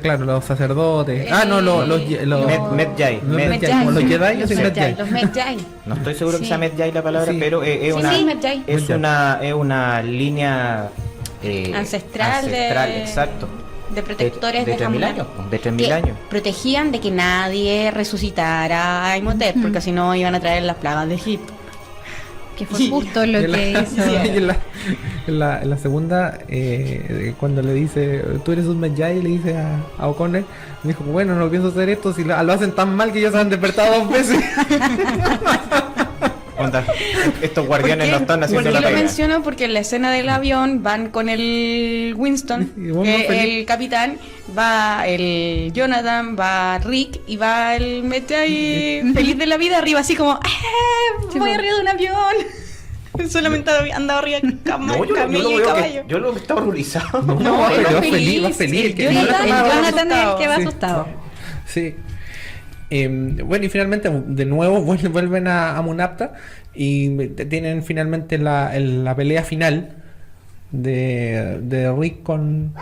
Speaker 1: claro, los sacerdotes. Los
Speaker 3: Medjay.
Speaker 1: Medjay, como los Jedi, yo soy Medjay.
Speaker 4: Los Medjay.
Speaker 3: No estoy seguro que
Speaker 4: Sí.
Speaker 3: sea Medjay la palabra,
Speaker 1: Sí.
Speaker 3: pero es
Speaker 4: Sí,
Speaker 3: una
Speaker 4: sí, Medjay.
Speaker 3: es una línea
Speaker 4: Ancestral
Speaker 3: exacto.
Speaker 4: De protectores
Speaker 3: de
Speaker 4: de
Speaker 3: 3.000
Speaker 4: Hamunaptra.
Speaker 3: años, de 3.000
Speaker 4: Que
Speaker 3: años.
Speaker 4: protegían de que nadie resucitara a Imhotep, porque si no iban a traer las plagas de Egipto.
Speaker 2: Que fue justo lo
Speaker 1: Y en la-
Speaker 2: que hizo.
Speaker 1: y en la segunda, cuando le dice, tú eres un Medjay, le dice a O'Connor, me dijo, bueno, no pienso hacer esto, si lo hacen tan mal que ya se han despertado 2 veces.
Speaker 3: Onda, estos guardianes no están haciendo
Speaker 4: ¿Por
Speaker 3: la
Speaker 4: qué lo
Speaker 3: pega.
Speaker 4: menciono? Porque en la escena del avión van con el Winston,
Speaker 1: Y vos más feliz.
Speaker 4: el capitán, va el Jonathan, va Rick y va el Medjay feliz de la vida arriba, así como
Speaker 2: Sí,
Speaker 4: voy
Speaker 2: po.
Speaker 4: arriba de un avión. Solamente andaba arriba de
Speaker 3: No, yo
Speaker 4: camello
Speaker 3: lo
Speaker 4: y
Speaker 3: veo
Speaker 4: caballo.
Speaker 3: yo lo estaba horrorizado.
Speaker 1: No,
Speaker 4: él
Speaker 1: pero
Speaker 4: va
Speaker 1: va feliz,
Speaker 4: El
Speaker 1: que
Speaker 2: El
Speaker 1: no
Speaker 4: Jonathan-
Speaker 1: está nada
Speaker 2: Jonathan es el que va
Speaker 1: Sí.
Speaker 2: asustado.
Speaker 1: Sí. Bueno, y finalmente, de nuevo, vuelven a Munapta y tienen finalmente la pelea final de Rick con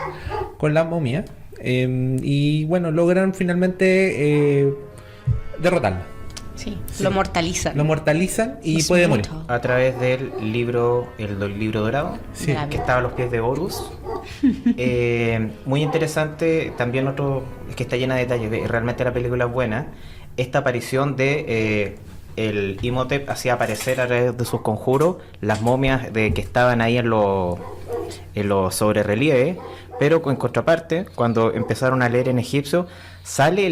Speaker 1: la momia. Y bueno, logran finalmente derrotarla.
Speaker 4: Sí, lo mortalizan.
Speaker 1: Lo mortalizan y
Speaker 4: Es
Speaker 1: puede morir.
Speaker 4: mucho.
Speaker 3: A través del libro, el libro dorado,
Speaker 1: Sí.
Speaker 4: De la
Speaker 3: que estaba a los pies de Horus. Muy interesante, también otro, es que está llena de detalles, realmente la película es buena. Esta aparición de el Imhotep hacía aparecer a través de sus conjuros las momias que estaban ahí en los sobrerelieves, pero en contraparte, cuando empezaron a leer en egipcio, sale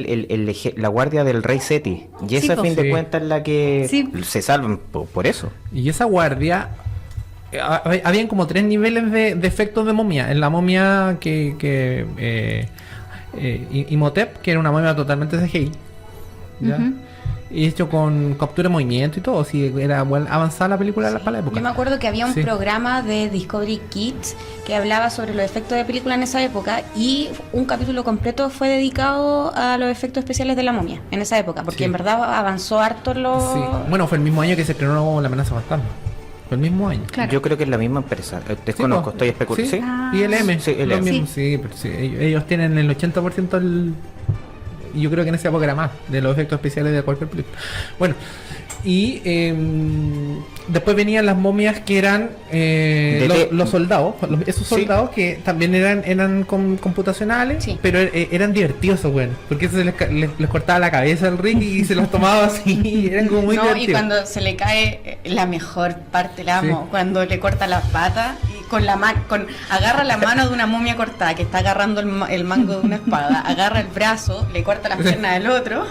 Speaker 3: la guardia del rey Seti, y esa a
Speaker 2: po.
Speaker 3: fin de
Speaker 1: Sí.
Speaker 3: cuentas es la que
Speaker 2: Sí.
Speaker 3: se salvan por eso.
Speaker 1: Y esa guardia, habían como 3 niveles de efectos de momia. En la momia Imhotep, que era una momia totalmente CGI, ¿ya?
Speaker 2: Ujú.
Speaker 1: Y hecho con captura de movimiento y todo, si era avanzada la película para la época.
Speaker 4: Yo me acuerdo que había un
Speaker 1: Sí.
Speaker 4: programa de Discovery Kids que hablaba sobre los efectos de película en esa época y un capítulo completo fue dedicado a los efectos especiales de la momia en esa época, porque
Speaker 1: Sí.
Speaker 4: en verdad avanzó harto
Speaker 1: Sí. Bueno, fue el mismo año que se estrenó La amenaza fantasma. Fue el mismo año.
Speaker 2: Claro.
Speaker 3: Yo creo que es la misma empresa. Desconozco,
Speaker 1: pues.
Speaker 3: estoy especulando.
Speaker 1: Sí.
Speaker 3: ¿Sí?
Speaker 2: Ah.
Speaker 1: Y LM.
Speaker 3: Sí,
Speaker 1: lo
Speaker 3: LM.
Speaker 1: mismo, sí, pero sí, ellos tienen el 80% y yo creo que en esa época era más de los efectos especiales de cualquier película. Bueno, y después venían las momias que eran los soldados, esos
Speaker 3: Sí.
Speaker 1: soldados que también eran computacionales,
Speaker 4: Sí.
Speaker 1: pero eran divertidos, bueno, porque eso les cortaba la cabeza al Rick y se los tomaba así, eran como muy
Speaker 4: No, y
Speaker 1: divertidos.
Speaker 4: cuando se le cae la mejor parte, la amo,
Speaker 1: Sí.
Speaker 4: cuando le corta las patas y con la mano, agarra la mano de una momia cortada que está agarrando el mango de una espada, agarra el brazo, le corta las piernas del otro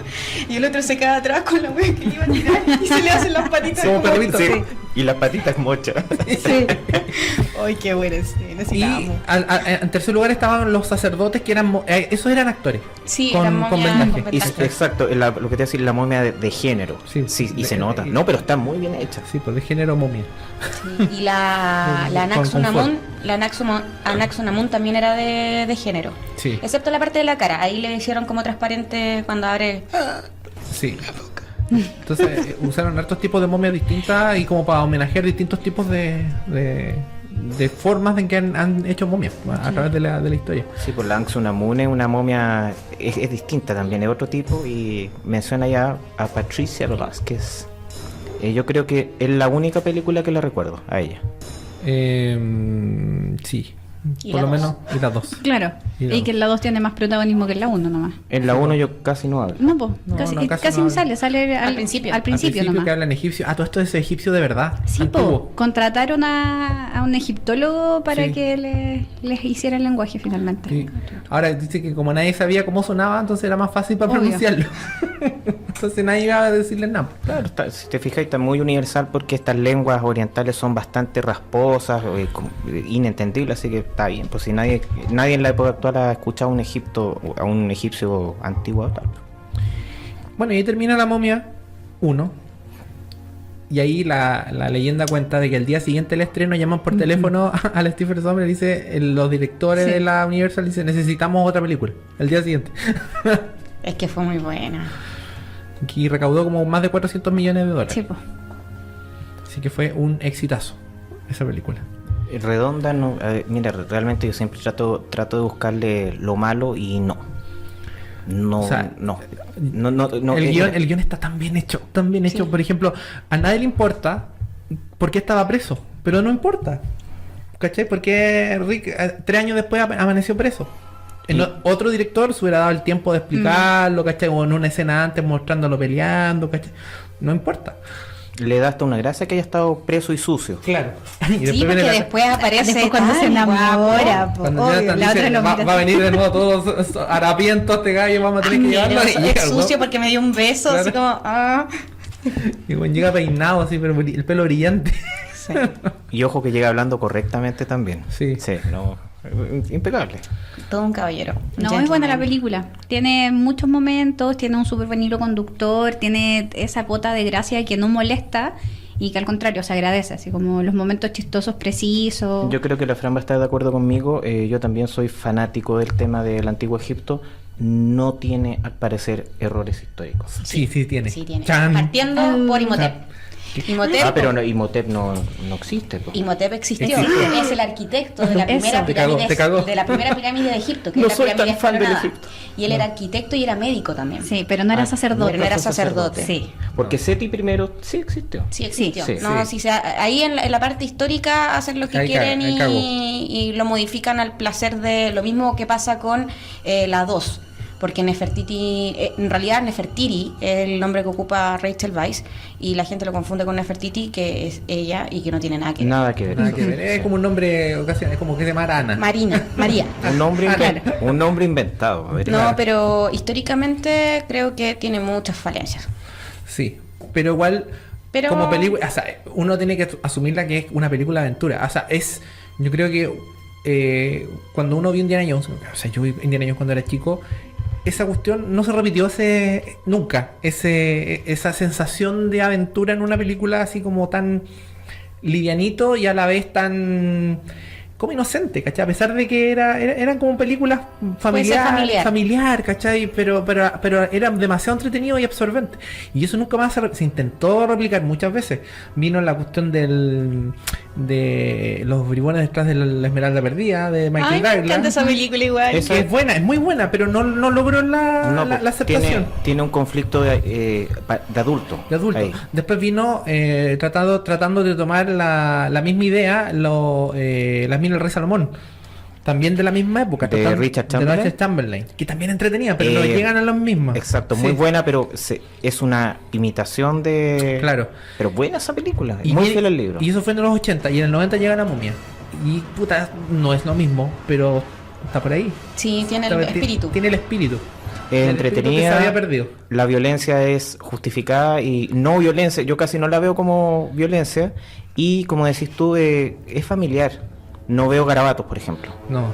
Speaker 4: y el otro se queda atrás con la momia que le iba a tirar y se le hacen las patitas
Speaker 1: Como perrito.
Speaker 3: Sí,
Speaker 1: Sí.
Speaker 3: y las patitas mochas.
Speaker 2: Sí.
Speaker 4: Ay, qué buena escena, sí
Speaker 1: Y
Speaker 4: la amo.
Speaker 1: en tercer lugar estaban los sacerdotes que eran esos eran actores.
Speaker 4: Sí,
Speaker 1: con,
Speaker 4: eran
Speaker 1: con
Speaker 4: momias
Speaker 1: vendaje.
Speaker 4: con
Speaker 3: Y,
Speaker 4: vendaje.
Speaker 3: exacto, lo que te decía, la momia de género.
Speaker 1: Sí.
Speaker 3: Sí, y
Speaker 1: De-
Speaker 3: se nota. No, pero está muy bien hecha.
Speaker 1: Sí, pues de género momia.
Speaker 4: Sí, y la
Speaker 1: Con
Speaker 4: Anaxunamun,
Speaker 1: confort.
Speaker 4: Anaxunamun también era de género.
Speaker 1: Sí.
Speaker 4: Excepto la parte de la cara, ahí le hicieron como transparente cuando abre.
Speaker 1: Sí. Entonces usaron hartos tipos de momias distintas y como para homenajear distintos tipos de formas en que han hecho momias a través de la historia.
Speaker 3: Sí, pues la Anxunamun es una momia, es distinta también, es otro tipo, y menciona ya a Patricia Velázquez. Yo creo que es la única película que le recuerdo a ella.
Speaker 1: Sí.
Speaker 4: Y
Speaker 1: por
Speaker 4: la
Speaker 1: lo
Speaker 4: dos.
Speaker 1: menos, y las dos.
Speaker 2: Claro.
Speaker 1: Y la
Speaker 2: Y
Speaker 1: dos.
Speaker 2: que en la 2 tiene más protagonismo que en la 1 nomás.
Speaker 3: En la 1 yo casi no hablo.
Speaker 2: No, pues,
Speaker 1: No,
Speaker 2: casi,
Speaker 1: no,
Speaker 2: casi
Speaker 1: casi no
Speaker 2: no sale, sale
Speaker 4: Al principio.
Speaker 2: Al principio nomás.
Speaker 1: que hablan egipcio. Ah, todo esto es egipcio de verdad.
Speaker 2: Sí,
Speaker 1: antiguo.
Speaker 2: contrataron a un egiptólogo para
Speaker 1: Sí.
Speaker 2: que les hiciera el lenguaje finalmente.
Speaker 1: Sí. Ahora dice que como nadie sabía cómo sonaba, entonces era más fácil para
Speaker 2: Obvio.
Speaker 1: pronunciarlo. Entonces nadie iba a decirle nada.
Speaker 3: Claro, si te fijas, está muy universal porque estas lenguas orientales son bastante rasposas, inentendibles, así que está bien. Pues si nadie en la época actual ha escuchado a un egipcio antiguo hablar.
Speaker 1: Bueno, y ahí termina La Momia 1. Y ahí la leyenda cuenta de que el día siguiente del estreno llaman por teléfono al Stephen Sommers y dice, los directores
Speaker 2: Sí.
Speaker 1: de la Universal dicen, necesitamos otra película. El día siguiente.
Speaker 4: Es que fue muy buena.
Speaker 1: Y recaudó como más de 400 millones de dólares.
Speaker 2: Sí, pues.
Speaker 1: Así que fue un exitazo esa película.
Speaker 3: Redonda, no, mira, realmente yo siempre trato de buscarle lo malo y no. No,
Speaker 1: O sea,
Speaker 3: no.
Speaker 1: El guión está tan bien hecho, tan bien hecho.
Speaker 4: Sí.
Speaker 1: Por ejemplo, a nadie le importa por qué estaba preso, pero no importa. ¿Cachai? Porque Rick 3 años después amaneció preso.
Speaker 3: Sí.
Speaker 1: Otro director se hubiera dado el tiempo de explicarlo, ¿cachai? O en una escena antes mostrándolo peleando, ¿cachai? No importa.
Speaker 3: Le da hasta una gracia que haya estado preso y sucio.
Speaker 1: Claro. Y
Speaker 4: Sí, porque después aparece.
Speaker 2: Después cuando se
Speaker 4: tan
Speaker 2: enamora,
Speaker 4: guapo.
Speaker 2: po,
Speaker 1: cuando
Speaker 2: obvio,
Speaker 1: Jonathan
Speaker 2: la otra
Speaker 1: dice,
Speaker 2: lo
Speaker 1: va,
Speaker 2: mira
Speaker 1: va a
Speaker 2: así.
Speaker 1: venir de nuevo todos harapientos este gallo, vamos a tener que llevarlo.
Speaker 4: Asqueroso,
Speaker 1: Y llega,
Speaker 4: es
Speaker 1: ¿no?
Speaker 4: sucio porque me dio un beso, así
Speaker 1: Claro.
Speaker 4: como.
Speaker 1: Y bueno, llega peinado así, pero el pelo brillante.
Speaker 4: Sí.
Speaker 3: Y ojo que llega hablando correctamente también.
Speaker 1: Sí.
Speaker 3: Sí, no. Impecable.
Speaker 4: Todo un caballero.
Speaker 2: No, es buena la película. Tiene muchos momentos, tiene un súper buen hilo conductor, tiene esa cuota de gracia que no molesta y que al contrario se agradece, así como los momentos chistosos precisos.
Speaker 3: Yo creo que la Fran va a estar de acuerdo conmigo. Yo también soy fanático del tema del antiguo Egipto. No tiene, al parecer, errores históricos.
Speaker 1: Sí, sí tiene.
Speaker 4: Sí, tiene.
Speaker 1: Chan.
Speaker 4: Partiendo por Imhotep. Imhotep,
Speaker 3: Pero no, Imhotep no existe. Po.
Speaker 4: Imhotep existió.
Speaker 1: Existe.
Speaker 4: Es el arquitecto de la
Speaker 2: Eso.
Speaker 4: primera
Speaker 1: Te cagó,
Speaker 4: pirámide
Speaker 1: te cagó.
Speaker 4: de la primera pirámide de Egipto, que
Speaker 3: No
Speaker 4: es la
Speaker 3: soy
Speaker 4: pirámide
Speaker 3: tan fan del
Speaker 4: escalonada.
Speaker 3: Egipto.
Speaker 4: Y él era arquitecto y era médico también.
Speaker 2: Sí, pero no era
Speaker 3: Ah,
Speaker 2: sacerdote.
Speaker 4: pero no era sacerdote.
Speaker 2: Sí.
Speaker 3: Porque Seti primero sí existió.
Speaker 4: Sí existió.
Speaker 3: Sí.
Speaker 4: No,
Speaker 1: Sí.
Speaker 4: sí, ahí en la parte histórica hacen lo que
Speaker 1: Ahí
Speaker 4: quieren
Speaker 1: caga, ahí cagó.
Speaker 4: y lo modifican al placer de lo mismo que pasa con la 2. Porque Nefertiti, en realidad Nefertiri es el nombre que ocupa Rachel Weisz y la gente lo confunde con Nefertiti, que es ella y que no tiene nada que ver.
Speaker 3: Nada que ver.
Speaker 1: Nada que ver. Es como un nombre ocasional, es como que se llama Ana.
Speaker 4: María.
Speaker 3: Un nombre,
Speaker 1: Ah, claro.
Speaker 3: un nombre inventado. A ver.
Speaker 4: No, pero históricamente creo que tiene muchas falencias.
Speaker 1: Sí, pero igual
Speaker 4: Pero-
Speaker 1: como película, o sea, uno tiene que asumirla que es una película de aventura. O sea, yo creo que cuando uno vio Indiana Jones, o sea, yo vi Indiana Jones cuando era chico, esa cuestión no se repitió nunca. Esa sensación de aventura en una película así como tan livianito y a la vez tan como inocente, ¿cachai? A pesar de que eran como películas familiar, ¿cachai? Pero era demasiado entretenido y absorbente. Y eso nunca más se intentó replicar muchas veces. Vino la cuestión de los bribones detrás de la Esmeralda Perdida, de Michael Douglas.
Speaker 4: película igual.
Speaker 3: Esa-
Speaker 1: Que es buena, es muy buena, pero no logró
Speaker 3: No,
Speaker 1: la aceptación.
Speaker 3: tiene un conflicto de adulto.
Speaker 1: De adulto.
Speaker 3: Ahí.
Speaker 1: Después vino tratando de tomar la misma idea, Las Mil del Rey Salomón. También de la misma época.
Speaker 3: De Richard Chamberlain.
Speaker 1: Que también entretenida, pero no
Speaker 3: Eh,
Speaker 1: llegan a los mismos.
Speaker 3: Exacto,
Speaker 1: Sí.
Speaker 3: muy buena, pero es una imitación de...
Speaker 1: Claro.
Speaker 3: Pero buena esa película,
Speaker 1: Y
Speaker 3: muy
Speaker 1: viene-
Speaker 3: fiel al libro.
Speaker 1: Y eso fue en los 80 y en el 90 llega La Momia. Y puta, no es lo mismo, pero está por ahí.
Speaker 4: Sí, tiene el espíritu.
Speaker 1: Tiene el espíritu.
Speaker 3: Es
Speaker 1: El espíritu que se
Speaker 3: entretenida,
Speaker 1: había perdido.
Speaker 3: la violencia es justificada y no violencia, yo casi no la veo como violencia y como decís tú, es familiar. No veo garabatos, por ejemplo.
Speaker 1: No.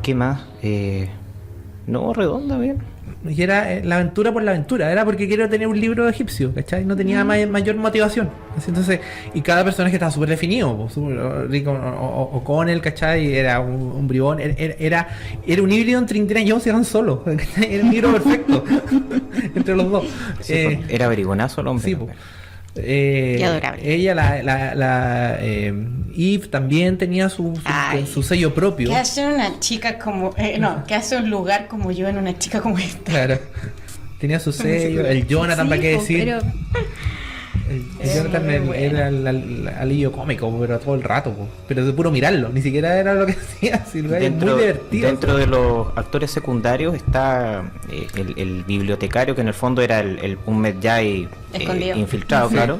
Speaker 3: ¿Qué más? No, redonda, bien.
Speaker 1: Y era la aventura por la aventura, era porque quiero tener un libro egipcio, ¿cachai? No tenía mayor motivación. Así, entonces, y cada personaje estaba súper definido, po, Rick O'Connell, ¿cachai? Era un bribón, era un híbrido entre Indiana Jones y Han Solo, ¿cachai? Era un libro perfecto entre los dos.
Speaker 3: Sí, era averiguonazo el hombre.
Speaker 1: Sí,
Speaker 3: también.
Speaker 4: Qué adorable.
Speaker 1: Ella, Eve también tenía su
Speaker 4: Ay.
Speaker 1: sello propio.
Speaker 4: ¿Qué hace una chica como... ¿qué hace un lugar como yo en una chica como esta?
Speaker 1: Claro. Tenía su sello, el Jonathan,
Speaker 2: Sí,
Speaker 1: ¿para qué
Speaker 2: po,
Speaker 1: decir?
Speaker 2: pero
Speaker 1: Jonathan
Speaker 4: muy bueno.
Speaker 1: era el alivio cómico, pero todo el rato, po. Pero de puro mirarlo, ni siquiera era lo que hacía, si lo es muy divertido.
Speaker 3: Dentro de los actores secundarios está el bibliotecario, que en el fondo era un Medjay
Speaker 4: Escondido.
Speaker 3: infiltrado,
Speaker 1: Sí.
Speaker 3: claro.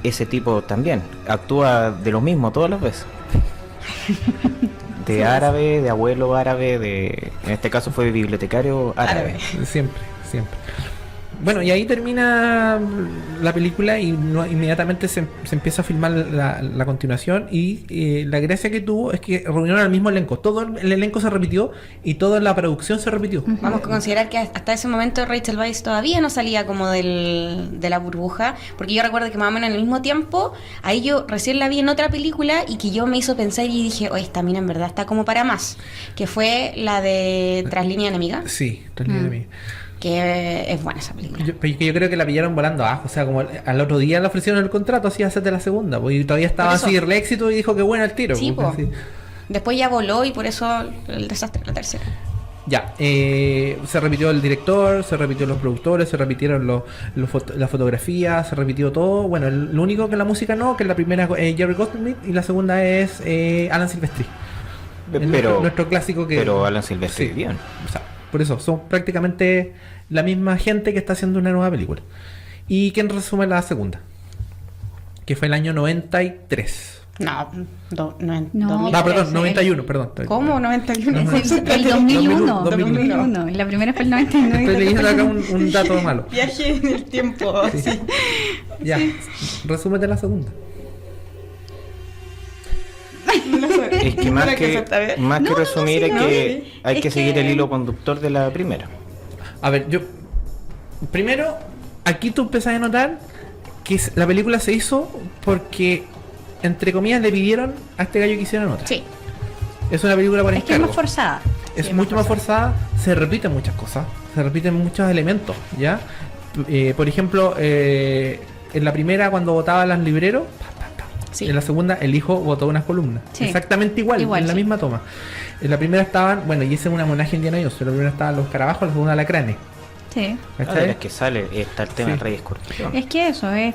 Speaker 3: Ese tipo también actúa de lo mismo todas las veces. De árabe, de abuelo árabe, en este caso fue bibliotecario árabe.
Speaker 1: Siempre, siempre. Bueno, y ahí termina la película y inmediatamente se empieza a filmar la continuación y la gracia que tuvo es que reunieron al mismo elenco. Todo el elenco se repitió y toda la producción se repitió.
Speaker 4: Vamos a considerar que hasta ese momento Rachel Weisz todavía no salía como de la burbuja, porque yo recuerdo que más o menos en el mismo tiempo, ahí yo recién la vi en otra película y que yo me hizo pensar y dije, oye, esta mina en verdad está como para más, que fue la de Tras línea enemiga,
Speaker 1: Sí, de mí.
Speaker 4: que es buena esa película.
Speaker 1: Yo creo que la pillaron volando abajo, o sea, como al otro día le ofrecieron el contrato, así hacerte la segunda, pues, y todavía estaba
Speaker 4: Por eso.
Speaker 1: así el éxito y dijo que bueno el tiro.
Speaker 4: Sí,
Speaker 1: pues,
Speaker 4: po.
Speaker 1: así.
Speaker 4: Después ya voló y por eso el desastre la tercera.
Speaker 1: Ya, se repitió el director, se repitió los productores, se repitieron la fotografía, se repitió todo. Bueno, lo único que la música no, que la primera es Jerry Goldsmith y la segunda es Alan Silvestri. Nuestro clásico que...
Speaker 3: Pero Alan Silvestri
Speaker 1: Sí.
Speaker 3: bien.
Speaker 1: O sea, por eso, son prácticamente la misma gente que está haciendo una nueva película. ¿Y quién resume la segunda? Que fue el año 93.
Speaker 4: No,
Speaker 2: No.
Speaker 4: 2013.
Speaker 1: Ah, perdón, 91, perdón.
Speaker 4: ¿Cómo? 91.
Speaker 1: No,
Speaker 2: Es el 2001.
Speaker 1: 2001.
Speaker 2: Y la primera fue el 99.
Speaker 1: Estoy leyendo acá un dato malo.
Speaker 4: Viaje en el tiempo.
Speaker 1: Sí.
Speaker 4: Sí.
Speaker 1: Ya, resúmete la segunda.
Speaker 3: Es que más que
Speaker 4: No,
Speaker 3: resumir
Speaker 4: sí,
Speaker 3: es
Speaker 4: no,
Speaker 3: que
Speaker 4: sí.
Speaker 3: hay
Speaker 4: Es
Speaker 3: que seguir
Speaker 4: que-
Speaker 3: el hilo conductor de la primera.
Speaker 1: A ver, primero, aquí tú empezás a notar que la película se hizo porque, entre comillas, le pidieron a este gallo que hiciera otra.
Speaker 4: Sí.
Speaker 1: Es una película por
Speaker 2: Es que es
Speaker 1: encargo.
Speaker 2: más forzada.
Speaker 1: Es
Speaker 4: Sí,
Speaker 1: mucho más forzada, se repiten muchas cosas, se repiten muchos elementos, ¿ya? Por ejemplo, en la primera cuando votaban los libreros,
Speaker 4: Sí.
Speaker 1: en la segunda el hijo votó unas columnas.
Speaker 2: Sí.
Speaker 1: Exactamente igual,
Speaker 2: Igual,
Speaker 1: en la
Speaker 2: sí.
Speaker 1: misma toma. En la primera estaban, bueno, y ese es un homenaje a Indiana Jones, en la primera estaban los carabajos, en la segunda alacranes.
Speaker 2: Sí.
Speaker 3: Cada vez que sale está el tema
Speaker 1: Sí.
Speaker 3: del Rey Escorpión.
Speaker 2: Es que eso es.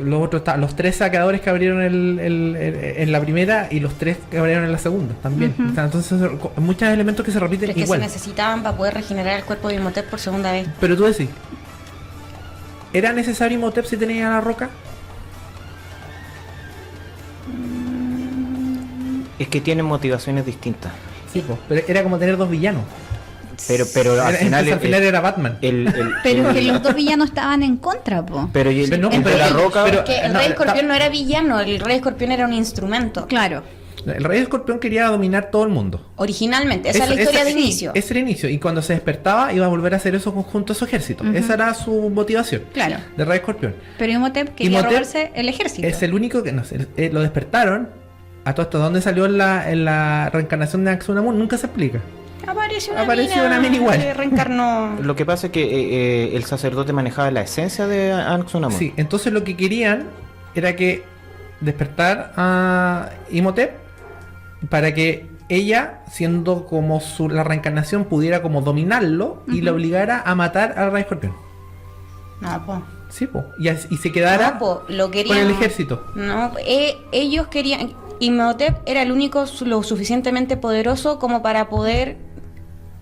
Speaker 1: Los otros los tres saqueadores que abrieron en la primera y los tres que abrieron en la segunda también.
Speaker 2: Ujú.
Speaker 1: O sea, entonces muchos elementos que se repiten
Speaker 4: Pero es que
Speaker 1: igual.
Speaker 4: se necesitaban para poder regenerar el cuerpo de Imhotep por segunda vez.
Speaker 1: Pero tú decís, ¿era necesario Imhotep si tenía la roca?
Speaker 3: Es que tienen motivaciones distintas.
Speaker 1: Sí, pero era como tener dos villanos.
Speaker 3: Pero al final,
Speaker 1: Era Batman.
Speaker 2: Pero que los dos villanos estaban en contra, po.
Speaker 3: Pero y el,
Speaker 1: Pero no,
Speaker 3: el de
Speaker 1: pero-
Speaker 3: la roca,
Speaker 1: pero-
Speaker 4: Que el
Speaker 1: no,
Speaker 4: Rey Escorpión
Speaker 1: está-
Speaker 4: no era villano, el Rey Escorpión era un instrumento.
Speaker 2: Claro.
Speaker 1: El Rey Escorpión quería dominar todo el mundo.
Speaker 4: Originalmente, esa es la historia de inicio.
Speaker 1: Ese era el inicio. Y cuando se despertaba iba a volver a hacer eso junto a su ejército.
Speaker 2: Ujú.
Speaker 1: Esa era su motivación.
Speaker 2: Claro.
Speaker 1: De Rey Escorpión.
Speaker 2: Pero Imhotep quería
Speaker 1: Imhotep
Speaker 2: robarse el ejército.
Speaker 1: Es el único que no sé, lo despertaron. A todo esto, ¿dónde salió en la reencarnación de Axunamun? Nunca se explica.
Speaker 4: Apareció una mina
Speaker 1: igual.
Speaker 4: que reencarnó.
Speaker 3: lo que pasa es que el sacerdote manejaba la esencia de Anxunamun.
Speaker 1: Sí, entonces lo que querían era que despertar a Imhotep para que ella, siendo como la reencarnación, pudiera como dominarlo y le obligara a matar al Rey Escorpión.
Speaker 4: No, po.
Speaker 1: Sí, po. Y se quedara
Speaker 4: No, po, lo
Speaker 1: con
Speaker 4: querían.
Speaker 1: el ejército.
Speaker 4: No, ellos querían. Imhotep era el único lo suficientemente poderoso como para poder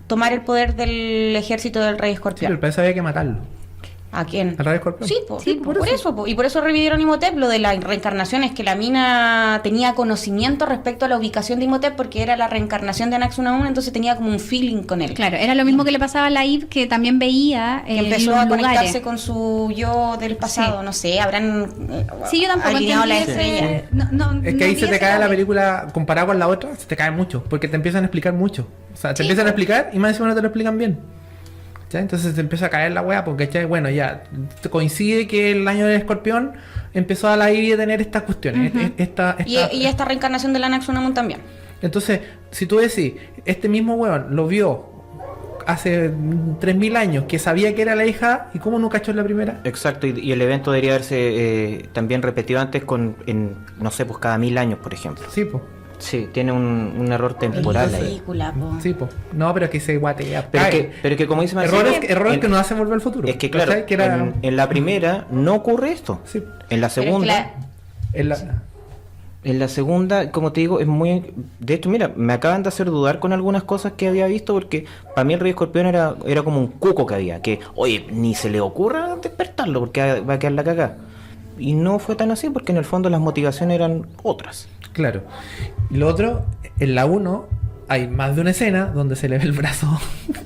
Speaker 4: tomar el poder del ejército del Rey
Speaker 1: Sí, pero
Speaker 4: Escorpión.
Speaker 1: para eso había que matarlo.
Speaker 4: ¿A quién?
Speaker 1: Al Rey Escorpión.
Speaker 4: Sí, po,
Speaker 2: Sí,
Speaker 4: por eso. Po. Y por eso revivieron Imhotep. Lo de la reencarnación es que la mina tenía conocimiento respecto a la ubicación de Imhotep porque era la reencarnación de Anaxunamun, entonces tenía como un feeling con él.
Speaker 2: Claro, era lo mismo que le pasaba a la Eve, que también veía
Speaker 4: Que empezó
Speaker 2: los
Speaker 4: a conectarse
Speaker 2: lugares.
Speaker 4: con su yo del pasado,
Speaker 2: Sí.
Speaker 4: no sé, habrán
Speaker 2: Sí, yo tampoco
Speaker 4: alineado la
Speaker 2: entendí ese-
Speaker 4: estrella.
Speaker 1: Es que ahí
Speaker 2: vi
Speaker 1: se te
Speaker 2: ese
Speaker 1: cae la
Speaker 2: lado.
Speaker 1: película comparado con la otra, se te cae mucho, porque te empiezan a explicar mucho. O sea, te
Speaker 4: Sí,
Speaker 1: empiezan a
Speaker 4: po.
Speaker 1: explicar y más encima no te lo explican bien. ¿Ya? Entonces te empieza a caer la weá, porque ¿cachai? Bueno, ya te coincide que el año del escorpión empezó a la IBI a tener estas cuestiones.
Speaker 2: Ujú.
Speaker 4: Y esta reencarnación de la Anaxunamun también.
Speaker 1: Entonces, si tú decís, este mismo weón lo vio hace 3000 años, que sabía que era la hija, ¿y cómo no cachó en la primera?
Speaker 3: Exacto, y el evento debería haberse también repetido antes no sé, pues cada 1000 años, por ejemplo.
Speaker 1: Sí, pues.
Speaker 3: Sí, tiene un error temporal ahí.
Speaker 4: Película, po.
Speaker 1: Sí, pues. No, pero es que se guatea.
Speaker 3: Pero
Speaker 1: Cae.
Speaker 3: que como dice Marcelo,
Speaker 1: Errores que nos hacen volver al futuro.
Speaker 3: es que claro,
Speaker 1: ¿Cachai? Que era...
Speaker 3: en la primera no ocurre esto.
Speaker 1: Sí.
Speaker 3: En la
Speaker 4: Pero
Speaker 3: segunda,
Speaker 1: En la...
Speaker 3: en la segunda, como te digo, es muy... De hecho, mira, me acaban de hacer dudar con algunas cosas que había visto, porque para mí el Rey Escorpión era como un cuco que había, que, oye, ni se le ocurra despertarlo, porque va a quedar la cagada. Y no fue tan así, porque en el fondo las motivaciones eran otras.
Speaker 1: Claro. Y lo otro, en la 1 hay más de una escena donde se le ve el brazo